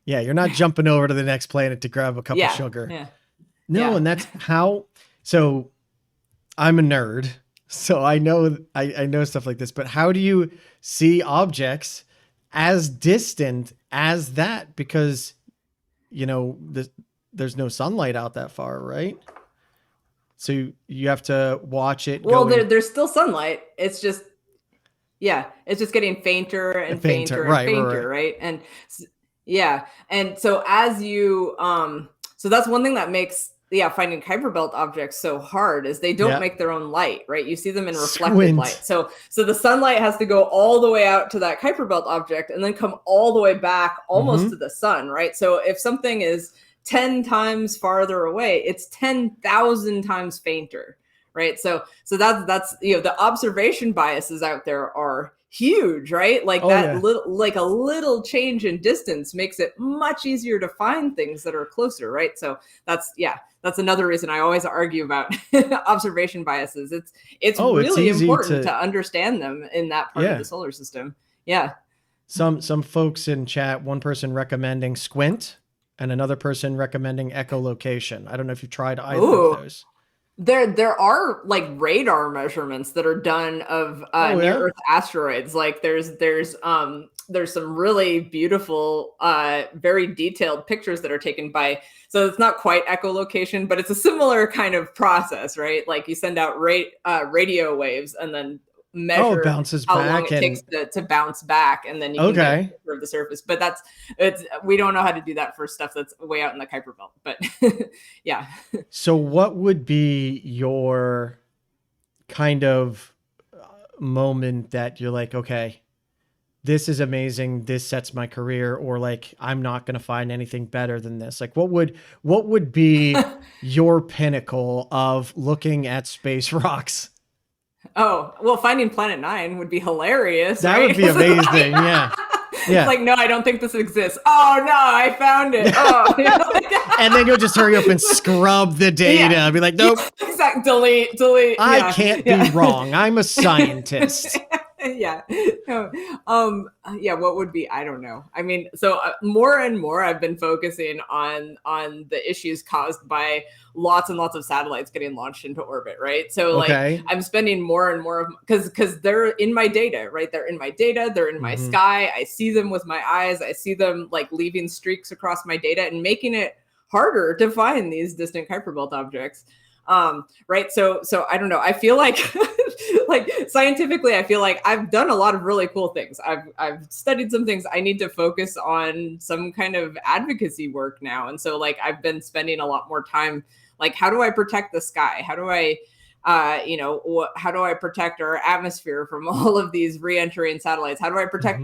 You're not jumping over to the next planet to grab a cup of sugar. And that's how. So I'm a nerd. So I know stuff like this, but how do you see objects as distant as that? Because, there's no sunlight out that far, right? So you have to watch it. Well, there's still sunlight. It's just, it's just getting fainter and fainter and fainter, right? And and so as you, so that's one thing that makes finding Kuiper Belt objects so hard is they don't make their own light, right? You see them in reflected light. So the sunlight has to go all the way out to that Kuiper Belt object and then come all the way back almost to the sun, right? So if something is 10 times farther away, it's 10,000 times fainter, right? So that's the observation biases out there are huge, right? Like a little change in distance makes it much easier to find things that are closer, right? So that's another reason I always argue about observation biases. It's really important to understand them in that part of the solar system. Yeah. Some folks in chat, one person recommending squint and another person recommending echolocation. I don't know if you've tried either of those. There are like radar measurements that are done of near Earth asteroids. Like there's some really beautiful, very detailed pictures that are taken by. So it's not quite echolocation, but it's a similar kind of process, right? Like you send out radio waves and then measure how long it takes to bounce back, and then you can get a picture of the surface. But we don't know how to do that for stuff that's way out in the Kuiper Belt. But So what would be your kind of moment that you're like, okay, this is amazing, this sets my career, or like I'm not going to find anything better than this? Like what would be your pinnacle of looking at space rocks? Oh, well, finding Planet Nine would be hilarious. That right? would be amazing. Yeah. Yeah. It's like, no, I don't think this exists. Oh no, I found it. Oh, and then you'll just hurry up and scrub the data. Yeah. Be like, nope. Yeah, exactly. Delete. I can't be wrong. I'm a scientist. Yeah. Yeah. What would be? I don't know. I mean, so more and more, I've been focusing on the issues caused by lots and lots of satellites getting launched into orbit. Right. So like, I'm spending more and more of because they're in my data. Right. They're in my data. They're in my sky. I see them with my eyes. I see them like leaving streaks across my data and making it harder to find these distant Kuiper Belt objects. Right. So I don't know. I feel like like scientifically, I feel like I've done a lot of really cool things. I've studied some things. I need to focus on some kind of advocacy work now. And so like I've been spending a lot more time like, how do I protect the sky? How do I how do I protect our atmosphere from all of these re-entering satellites? How do I protect,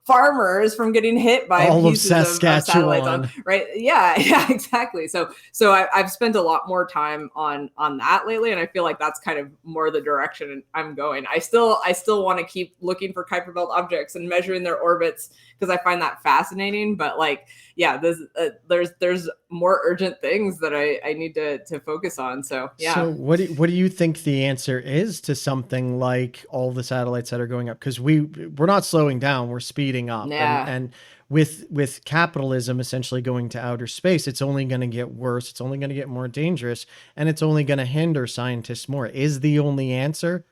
farmers from getting hit by all pieces of satellites? Right? Yeah, exactly. So I've spent a lot more time on that lately, and I feel like that's kind of more the direction I'm going. I still want to keep looking for Kuiper Belt objects and measuring their orbits because I find that fascinating. But like, yeah, there's more urgent things that I need to focus on. So yeah. So what do you think the answer is to something like all the satellites that are going up? Because we're not slowing down, we're speeding up. Yeah. And with capitalism essentially going to outer space, it's only going to get worse. It's only going to get more dangerous, and it's only going to hinder scientists more. Is the only answer,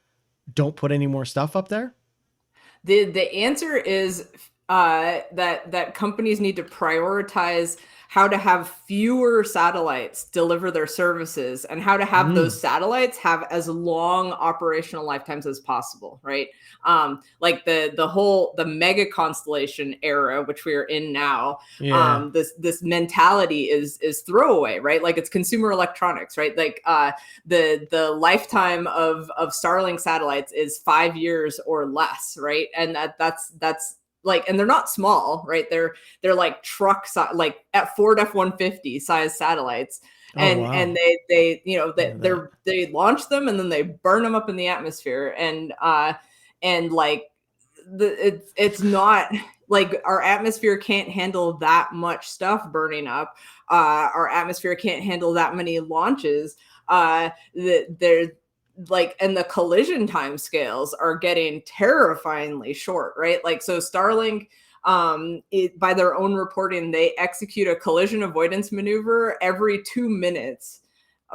don't put any more stuff up there? The answer is that companies need to prioritize how to have fewer satellites deliver their services and how to have those satellites have as long operational lifetimes as possible, right? Like the mega constellation era, which we are in now, this mentality is throwaway, right? Like it's consumer electronics, right? Like the lifetime of Starlink satellites is 5 years or less, right? And that's like, and they're not small, right? They're like trucks, like at Ford F-150 size satellites. And they launch them and then they burn them up in the atmosphere. And like it's not like our atmosphere can't handle that much stuff burning up. Our atmosphere can't handle that many launches. They're like, and the collision time scales are getting terrifyingly short, right? Like, so Starlink, by their own reporting, they execute a collision avoidance maneuver every 2 minutes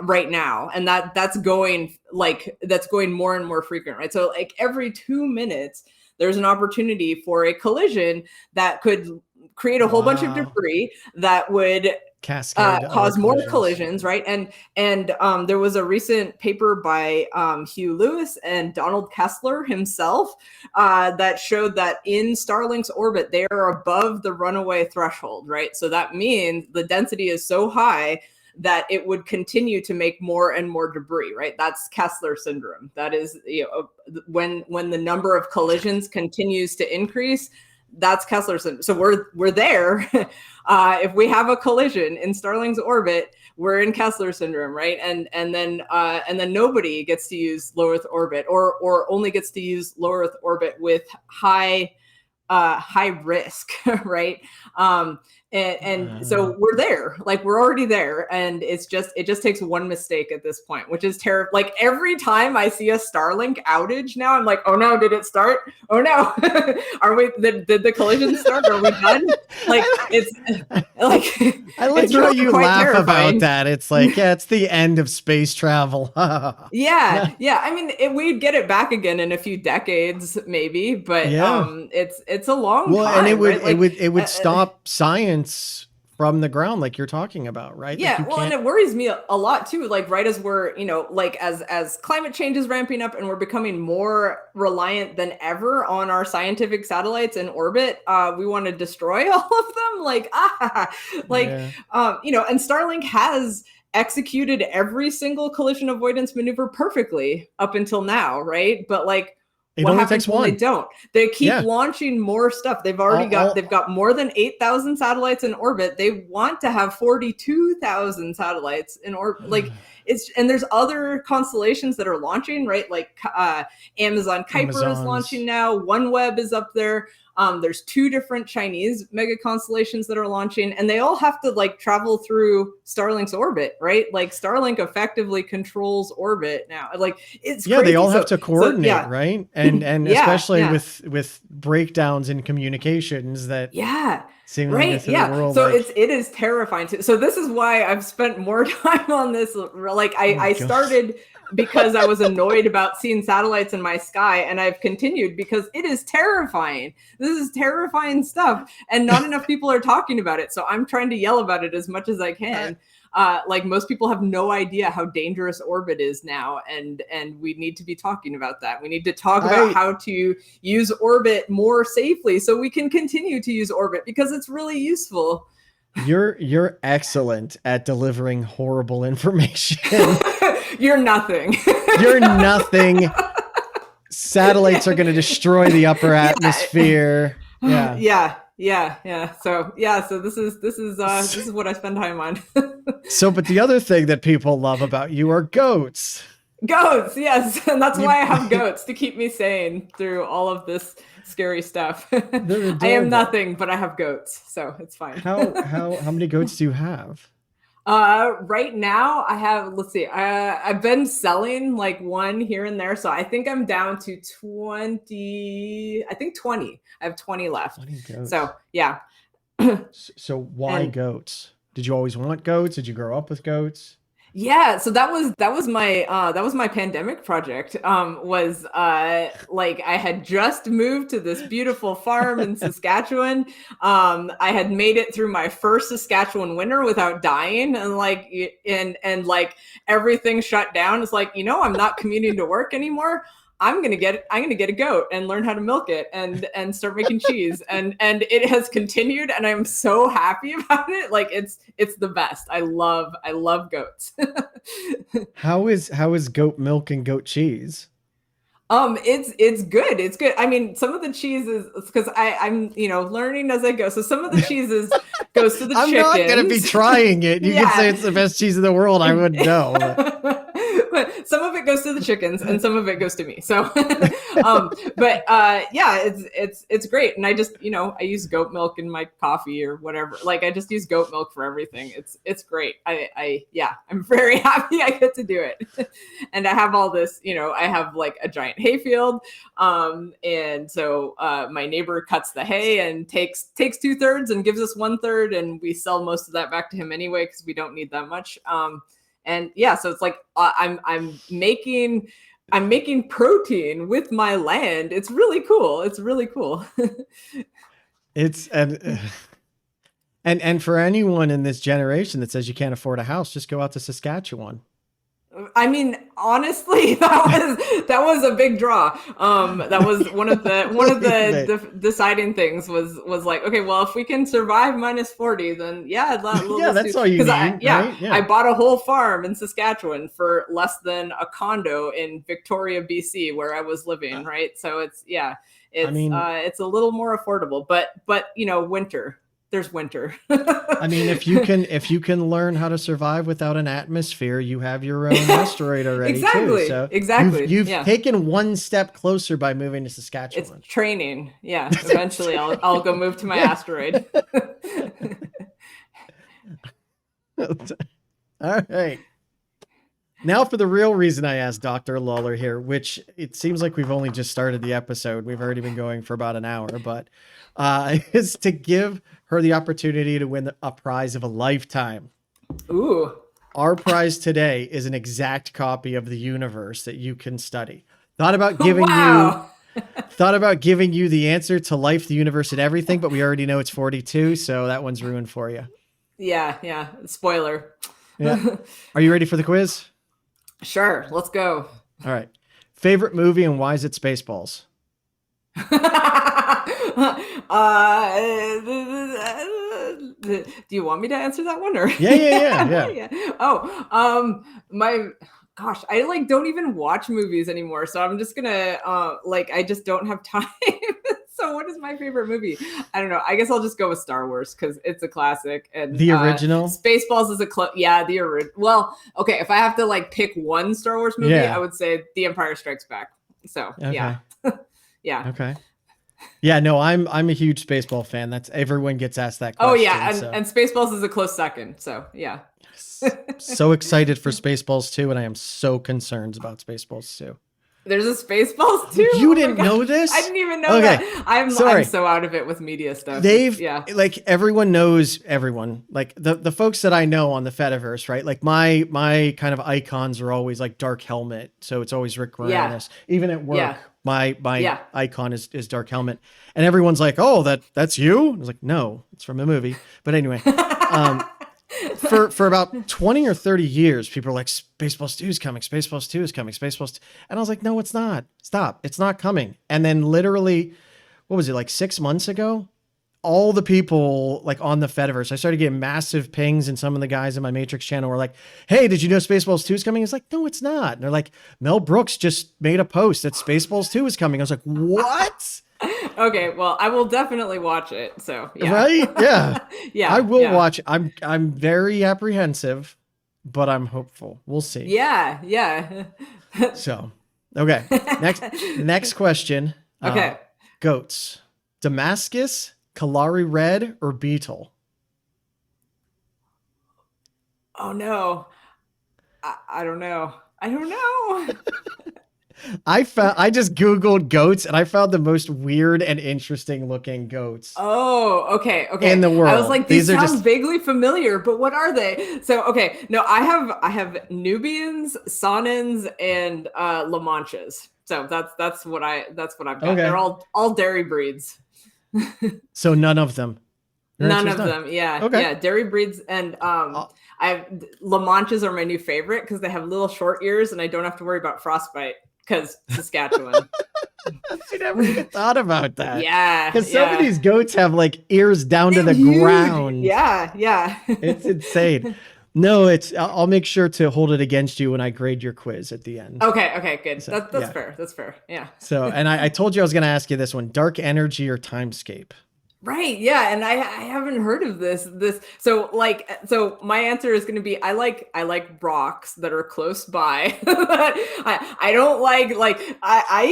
right now. And that's going more and more frequent, right? So like every 2 minutes, there's an opportunity for a collision that could create a whole bunch of debris that would cause more collisions, right? And there was a recent paper by Hugh Lewis and Donald Kessler himself that showed that in Starlink's orbit, they are above the runaway threshold, right? So that means the density is so high that it would continue to make more and more debris, right? That's Kessler syndrome. That is, when the number of collisions continues to increase, that's Kessler syndrome. So we're there. If we have a collision in Starlink's orbit, we're in Kessler syndrome, right? And then nobody gets to use low Earth orbit, or only gets to use low Earth orbit with high risk, right? And so we're there, like we're already there, and it just takes one mistake at this point, which is terrible. Like every time I see a Starlink outage now, I'm like, oh no, did it start? Oh no, did the collision start? Are we done? Like it's like I like how you laugh terrifying about that. It's like, yeah, it's the end of space travel. yeah. I mean, we'd get it back again in a few decades, maybe, but it's a long time. And it would right? Like, it would stop science from the ground, like you're talking about, right? Yeah, like and it worries me a lot too. Like right as we're, like as climate change is ramping up and we're becoming more reliant than ever on our scientific satellites in orbit, we want to destroy all of them. Like and Starlink has executed every single collision avoidance maneuver perfectly up until now, right? But like, it only takes one. They don't. They keep launching more stuff. They've already they've got more than 8,000 satellites in orbit. They want to have 42,000 satellites in orbit. Like and there's other constellations that are launching, right? Like Amazon Kuiper is launching now. OneWeb is up there. There's 2 different Chinese mega constellations that are launching, and they all have to like travel through Starlink's orbit, right? Like Starlink effectively controls orbit now. Like it's crazy. They all have to coordinate, right? And especially with breakdowns in communications that seemingly through the world. So it is terrifying too. So this is why I've spent more time on this. Like I started because I was annoyed about seeing satellites in my sky, and I've continued because it is terrifying. This is terrifying stuff, and not enough people are talking about it. So I'm trying to yell about it as much as I can. Like most people have no idea how dangerous orbit is now, and we need to be talking about that. We need to talk about how to use orbit more safely so we can continue to use orbit because it's really useful. You're excellent at delivering horrible information. You're nothing. You're nothing. Satellites are going to destroy the upper atmosphere. Yeah. So this is what I spend time on. But the other thing that people love about you are goats. Goats, yes, and that's why I have goats, to keep me sane through all of this scary stuff. I am nothing, but I have goats, so it's fine. How many goats do you have? Right now I have, let's see, I've been selling like one here and there, so I think I'm down to 20. I think 20. I have 20 left. 20 goats. So yeah. So why goats? Did you always want goats? Did you grow up with goats? Yeah, so that was my pandemic project. Was like I had just moved to this beautiful farm in Saskatchewan. I had made it through my first Saskatchewan winter without dying, and like everything shut down. It's like, I'm not commuting to work anymore. I'm gonna get a goat and learn how to milk it and start making cheese, and it has continued, and I'm so happy about it. Like it's the best. I love goats. How is goat milk and goat cheese? It's good. It's good. I mean, some of the cheese is because I'm learning as I go. So some of the cheeses goes to the chickens. I'm not gonna be trying it. You can say it's the best cheese in the world. I wouldn't know. But some of it goes to the chickens and some of it goes to me. So, it's great. And I just, I use goat milk in my coffee or whatever. Like I just use goat milk for everything. It's great. I'm very happy I get to do it. And I have all this, I have like a giant hayfield. And so, my neighbor cuts the hay and takes 2/3 and gives us 1/3. And we sell most of that back to him anyway, because we don't need that much. And yeah, so it's like I'm making protein with my land. It's really cool. It's really cool. It's and for anyone in this generation that says you can't afford a house, just go out to Saskatchewan. I mean, honestly, that was a big draw. That was one of the deciding things was like, okay, well, if we can survive -40, then that's all you need. I bought a whole farm in Saskatchewan for less than a condo in Victoria, BC, where I was living. Right, so it's a little more affordable, but winter. There's winter. I mean, if you can learn how to survive without an atmosphere, you have your own asteroid already. Exactly. Too. So exactly. You've taken one step closer by moving to Saskatchewan. It's training. Yeah. Eventually I'll go move to my asteroid. All right. Now for the real reason I asked Dr. Lawler here, which it seems like we've only just started the episode. We've already been going for about an hour, but is to give her the opportunity to win a prize of a lifetime. Ooh. Our prize today is an exact copy of the universe that you can study. Thought about giving you the answer to life, the universe, and everything, but we already know it's 42, so that one's ruined for you. Yeah. Spoiler. Yeah. Are you ready for the quiz? Sure, let's go. All right. Favorite movie and why is it Spaceballs? Do you want me to answer that one or? Yeah. Oh, gosh, I don't even watch movies anymore, so I'm just gonna I just don't have time. So what is my favorite movie? I don't know. I guess I'll just go with Star Wars because it's a classic. And the original? Spaceballs is the original. Well, okay, if I have to like pick one Star Wars movie, I would say The Empire Strikes Back. So yeah. Yeah. Okay. Yeah, no, I'm a huge Spaceball fan. That's everyone gets asked that question. Oh yeah, and Spaceballs is a close second. So yeah. So excited for Spaceballs 2, and I am so concerned about Spaceballs 2. There's a Spaceballs 2? You didn't know this? I didn't even know that. I'm so out of it with media stuff. Like everyone knows everyone. Like the folks that I know on the Fediverse, right? Like my kind of icons are always like Dark Helmet. So it's always Rick Moranis. Even at work, my icon is Dark Helmet. And everyone's like, "Oh, that's you?" I was like, "No, it's from a movie." But anyway, for about 20 or 30 years, people are like, Spaceballs 2 is coming, Spaceballs 2 is coming, Spaceballs 2. And I was like, no, it's not. Stop. It's not coming. And then literally, what was it, like 6 months ago? All the people like on the Fediverse, I started getting massive pings, and some of the guys in my Matrix channel were like, hey, did you know Spaceballs 2 is coming? It's like, no, it's not. And they're like, Mel Brooks just made a post that Spaceballs 2 is coming. I was like, what? Okay, well, I will definitely watch it. So yeah. Right? Yeah. Yeah. I will watch it. I'm very apprehensive, but I'm hopeful. We'll see. Yeah. So, okay. Next question. Okay. Goats. Damascus, Kalari Red, or Beetle? Oh no. I don't know. I just Googled goats, and I found the most weird and interesting looking goats. Oh, okay. In the world. I was like, these sound vaguely familiar, but what are they? So, okay. No, I have Nubians, Saanans, and La Manchas. So that's what I've got. Okay. They're all dairy breeds. So none of them. None of them. Yeah. Okay. Yeah. Dairy breeds, and La Manchas are my new favorite because they have little short ears, and I don't have to worry about frostbite. Because Saskatchewan. I never even thought about that. Yeah. Because some of these goats have like ears down to the ground. Yeah. It's insane. No, I'll make sure to hold it against you when I grade your quiz at the end. Okay, good. So, that's fair. That's fair. Yeah. So, and I told you I was going to ask you this one: dark energy or timescape? Right. Yeah. And I haven't heard of this. So my answer is going to be, I like rocks that are close by. I don't like I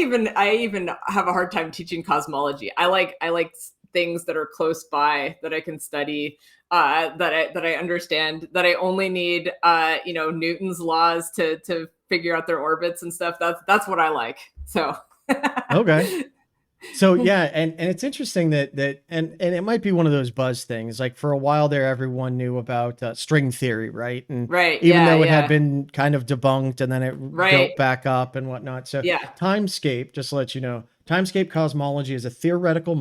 even have a hard time teaching cosmology. I like things that are close by that I can study, that I understand, that I only need, Newton's laws to figure out their orbits and stuff. That's what I like. So. Okay. So yeah, and it's interesting that and it might be one of those buzz things. Like for a while there, everyone knew about string theory, right? And even though it had been kind of debunked, and then it built back up and whatnot. So timescape, just to let you know, timescape cosmology is a theoretical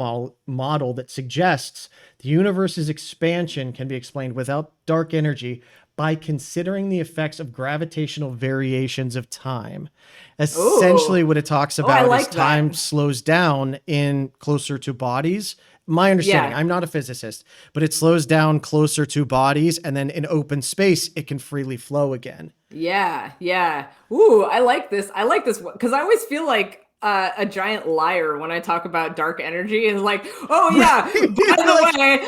model that suggests the universe's expansion can be explained without dark energy by considering the effects of gravitational variations of time. Essentially, what it talks about is time slows down in closer to bodies. My understanding, I'm not a physicist, but it slows down closer to bodies, and then in open space, it can freely flow again. Yeah. Ooh, I like this because I always feel like a giant liar when I talk about dark energy, is like, oh yeah, by the way,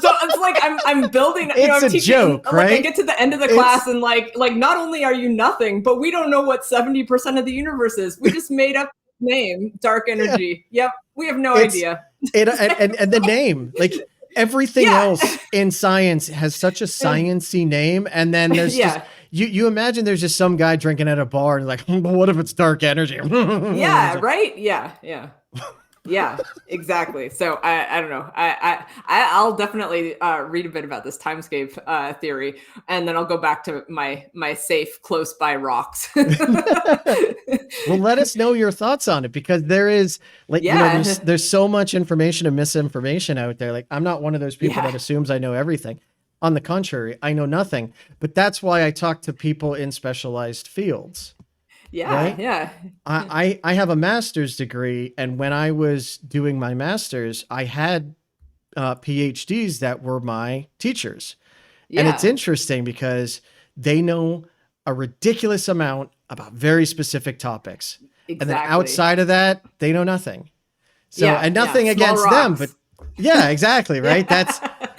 so it's like I'm building. It's I'm a joke, right? I get to the end of the class and like not only are you nothing, but we don't know what 70% of the universe is. We just made up the name, dark energy. Yep, we have no idea. And the name, like everything else in science has such a sciencey name, and then there's just. You imagine there's just some guy drinking at a bar and like, what if it's dark energy? Right? Yeah, exactly. So I don't know. I'll definitely read a bit about this timescape theory, and then I'll go back to my safe close by rocks. Well, let us know your thoughts on it, because there is there's so much information and misinformation out there. Like, I'm not one of those people that assumes I know everything. On the contrary, I know nothing, but that's why I talk to people in specialized fields. Yeah. I have a master's degree, and when I was doing my master's, I had PhDs that were my teachers. And it's interesting because they know a ridiculous amount about very specific topics. Exactly. And then outside of that, they know nothing. So, and nothing against them, but yeah, exactly. Right.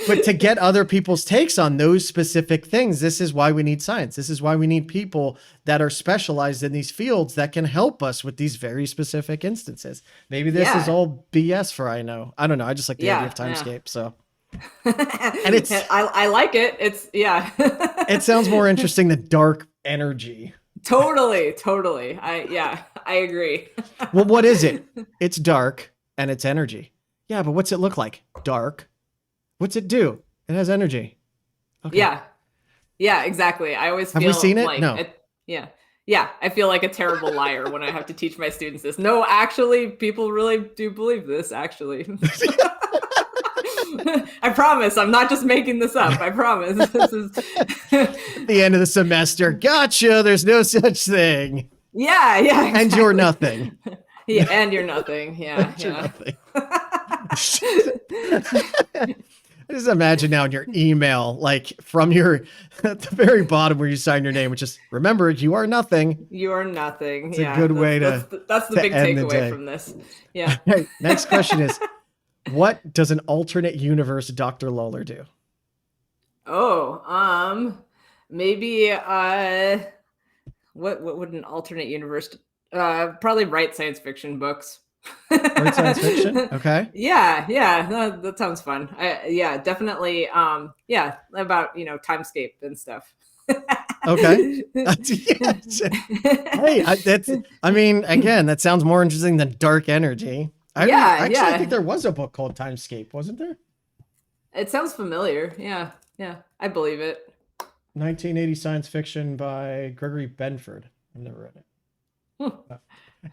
But to get other people's takes on those specific things, this is why we need science. This is why we need people that are specialized in these fields that can help us with these very specific instances. Maybe this is all BS for I know. I don't know. I just like the idea of timescape. So, and it's, I like it. It's it sounds more interesting than dark energy. Totally. I agree. Well, what is it? It's dark and it's energy. Yeah, but what's it look like? Dark. What's it do? It has energy. Okay. Yeah, exactly. I always feel have we seen it? Like no. Yeah. I feel like a terrible liar when I have to teach my students this. No, actually, people really do believe this, actually. I promise. I'm not just making this up. I promise. This is at the end of the semester. Gotcha. There's no such thing. Yeah. Exactly. And you're nothing. Yeah, and you're nothing. Yeah. You're nothing. I just imagine now in your email, like from your at the very bottom where you sign your name, which is remember you are nothing. You are nothing. It's a good way that's the big takeaway from this. Yeah. Right, next question is, what does an alternate universe Dr. Lawler do? Oh, maybe what would an alternate universe probably write science fiction books. Write science fiction? Okay. Yeah, that sounds fun. Definitely about timescape and stuff. Okay. Hey, again, that sounds more interesting than dark energy. I think there was a book called Timescape, wasn't there? It sounds familiar. Yeah, I believe it. 1980 science fiction by Gregory Benford. I've never read it.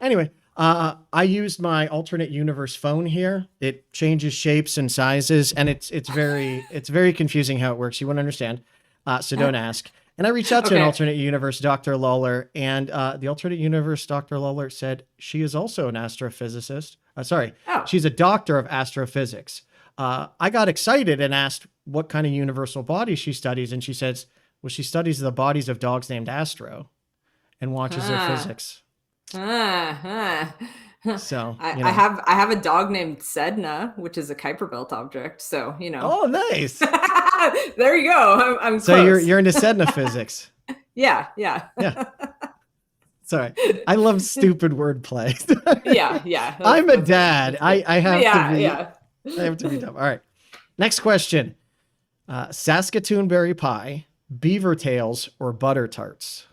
Anyway, I used my alternate universe phone here. It changes shapes and sizes, and it's very confusing how it works. You won't understand, so don't ask. And I reached out to an alternate universe Dr. Lawler, and the alternate universe Dr. Lawler said she is also an astrophysicist. She's a doctor of astrophysics. I got excited and asked what kind of universal body she studies, and she says, well, she studies the bodies of dogs named Astro and watches their physics. So I have a dog named Sedna, which is a Kuiper Belt object. So Oh, nice. There you go. I'm so close. you're into Sedna physics. Yeah. Sorry, I love stupid wordplay. Yeah. I'm a dad. I have to be dumb. All right. Next question: Saskatoon berry pie, beaver tails, or butter tarts?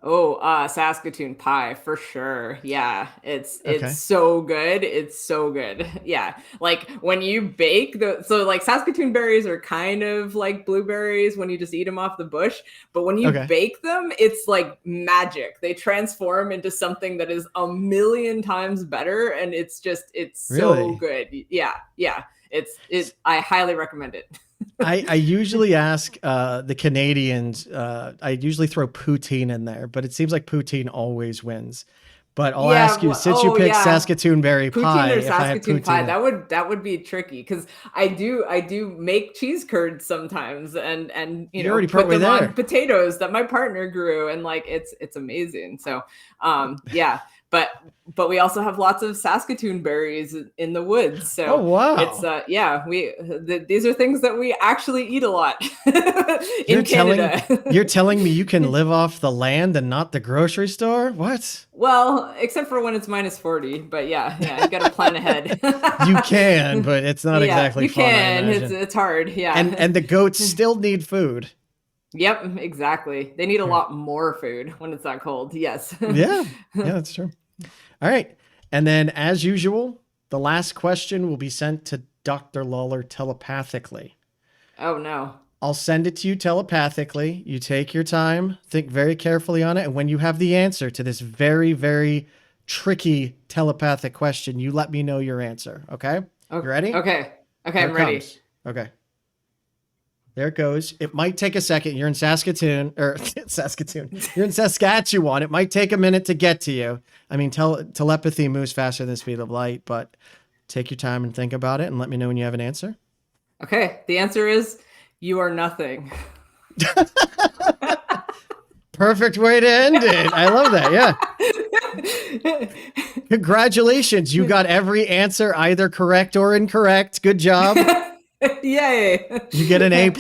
Oh, Saskatoon pie for sure. Yeah, it's so good. It's so good. Yeah, like when you bake Saskatoon berries are kind of like blueberries when you just eat them off the bush, but when you bake them, it's like magic. They transform into something that is a million times better, and it's so good. Yeah. I highly recommend it. I usually ask the Canadians, I usually throw poutine in there, but it seems like poutine always wins. But I'll ask you, since you picked Saskatoon berry pie, or Saskatoon pie, that would be tricky because I do make cheese curds sometimes and put them on potatoes that my partner grew, and like it's amazing. So But we also have lots of Saskatoon berries in the woods. So it's these are things that we actually eat a lot in Canada. You're telling me you can live off the land and not the grocery store? What? Well, except for when it's -40, but yeah, you got to plan ahead. You can, but it's not exactly fun. You can. It's hard. Yeah. And the goats still need food. Yep, exactly. They need a lot more food when it's that cold. Yes. Yeah, that's true. All right. And then, as usual, the last question will be sent to Dr. Lawler telepathically. Oh, no. I'll send it to you telepathically. You take your time, think very carefully on it. And when you have the answer to this very, very tricky telepathic question, you let me know your answer. Okay? You ready? Okay, I'm ready. Okay. There it goes. It might take a second. You're in Saskatoon. You're in Saskatchewan. It might take a minute to get to you. I mean, telepathy moves faster than the speed of light, but take your time and think about it and let me know when you have an answer. Okay. The answer is you are nothing. Perfect way to end it. I love that. Yeah. Congratulations. You got every answer either correct or incorrect. Good job. Yay. You get an A+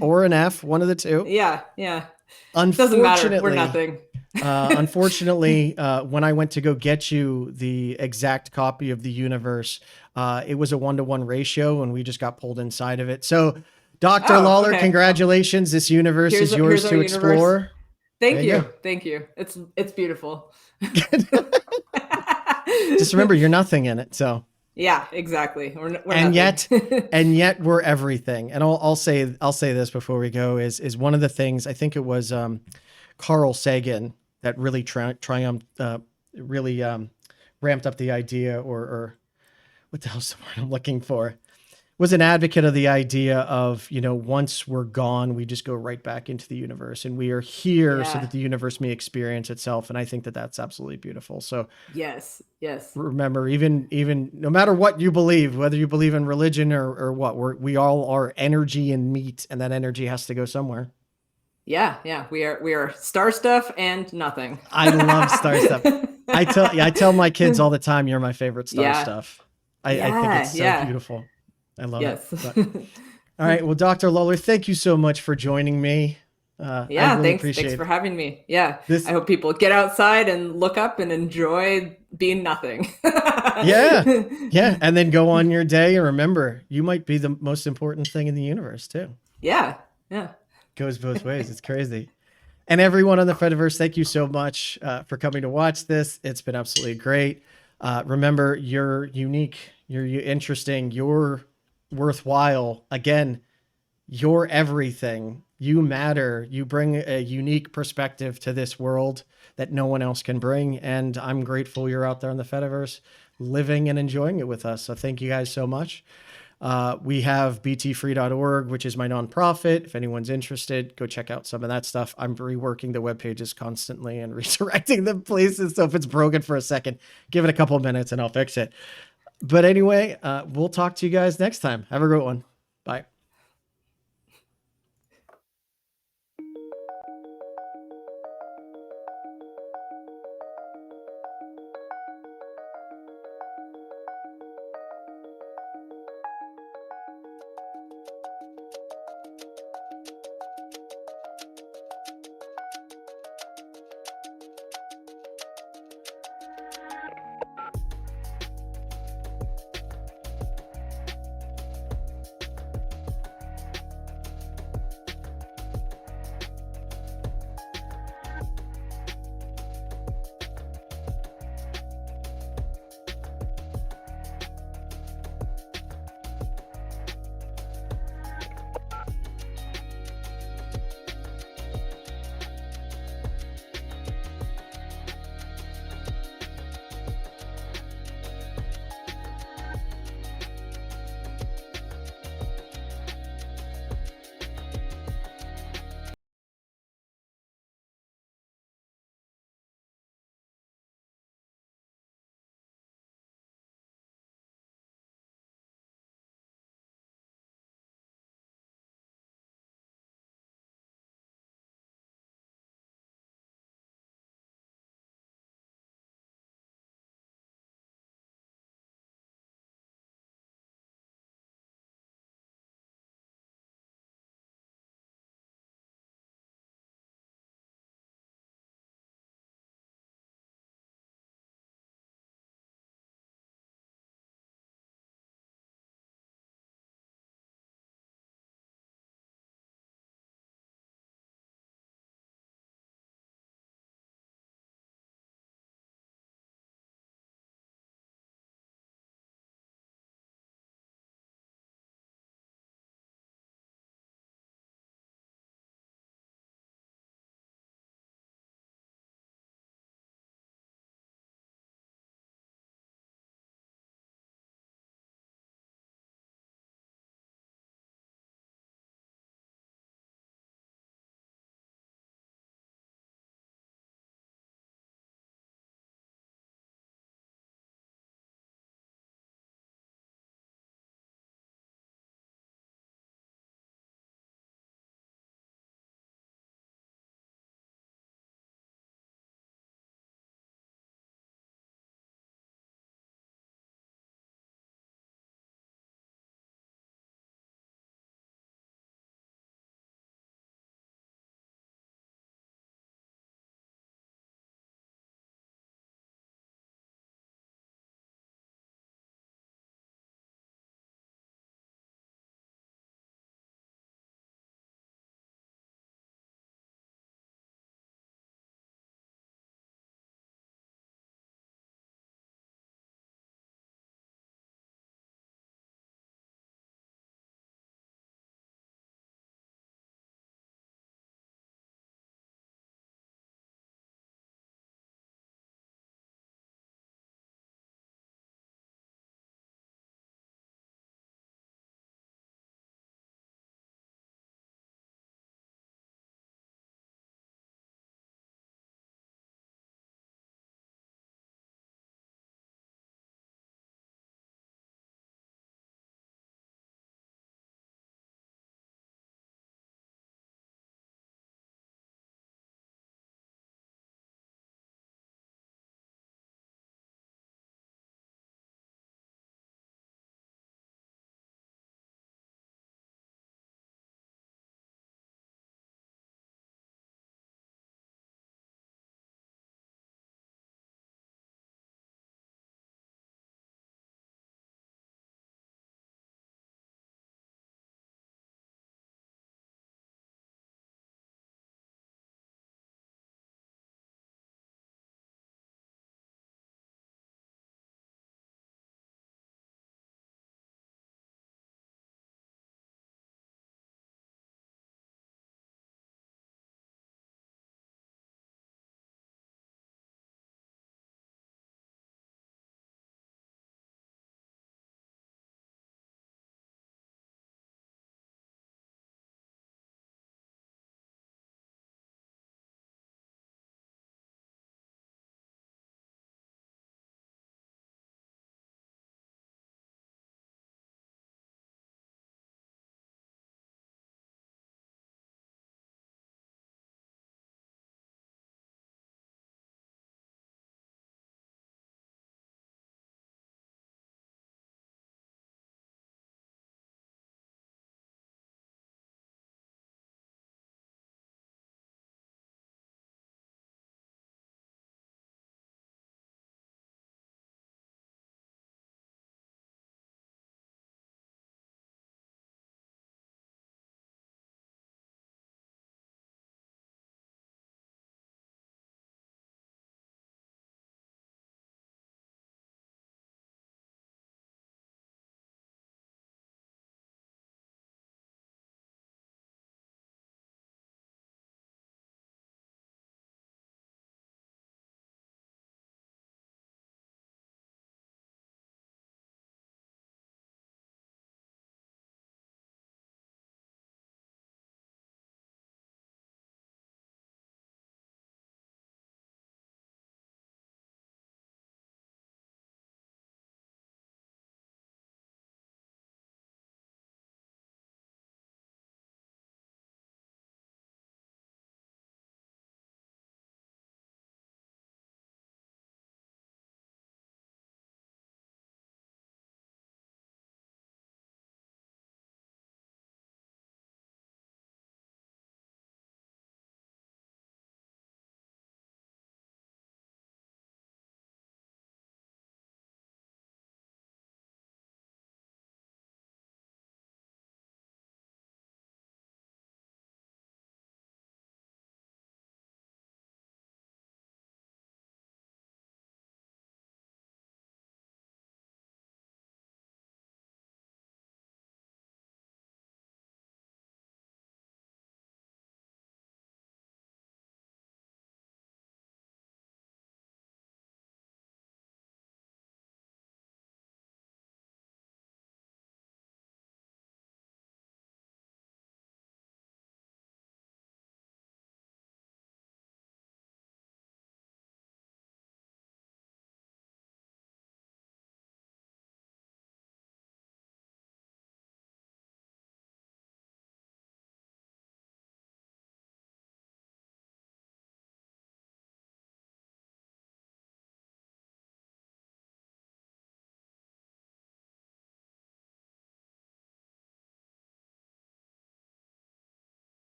or an F, one of the two. Yeah. Yeah. Unfortunately, doesn't matter. We're nothing. Unfortunately, when I went to go get you the exact copy of the universe, it was a 1-to-1 ratio and we just got pulled inside of it. So Dr. Lawler, okay. Congratulations. This universe is yours to explore. Thank you. Thank you. It's beautiful. Just remember, you're nothing in it. So yeah, exactly. We're and yet we're everything. And I'll say this before we go is one of the things, I think it was Carl Sagan that really triumphed, ramped up the idea, or what the hell's the word I'm looking for? Was an advocate of the idea of, once we're gone, we just go right back into the universe, and we are here so that the universe may experience itself. And I think that that's absolutely beautiful. So yes. Remember, even no matter what you believe, whether you believe in religion or what, we all are energy and meat, and that energy has to go somewhere. Yeah. We are star stuff and nothing. I love star stuff. I tell my kids all the time, you're my favorite star stuff. I think it's so beautiful. I love it. But, all right. Well, Dr. Lawler, thank you so much for joining me. Thanks for having me. Yeah. I hope people get outside and look up and enjoy being nothing. Yeah. And then go on your day and remember, you might be the most important thing in the universe too. Yeah. Goes both ways. It's crazy. And everyone on the Fediverse, thank you so much for coming to watch this. It's been absolutely great. Remember, you're unique, you're interesting, you're worthwhile. Again, you're everything. You matter. You bring a unique perspective to this world that no one else can bring. And I'm grateful you're out there in the Fediverse living and enjoying it with us. So thank you guys so much. We have btfree.org, which is my nonprofit. If anyone's interested, go check out some of that stuff. I'm reworking the web pages constantly and redirecting the places. So if it's broken for a second, give it a couple of minutes and I'll fix it. But anyway, we'll talk to you guys next time. Have a great one. Bye.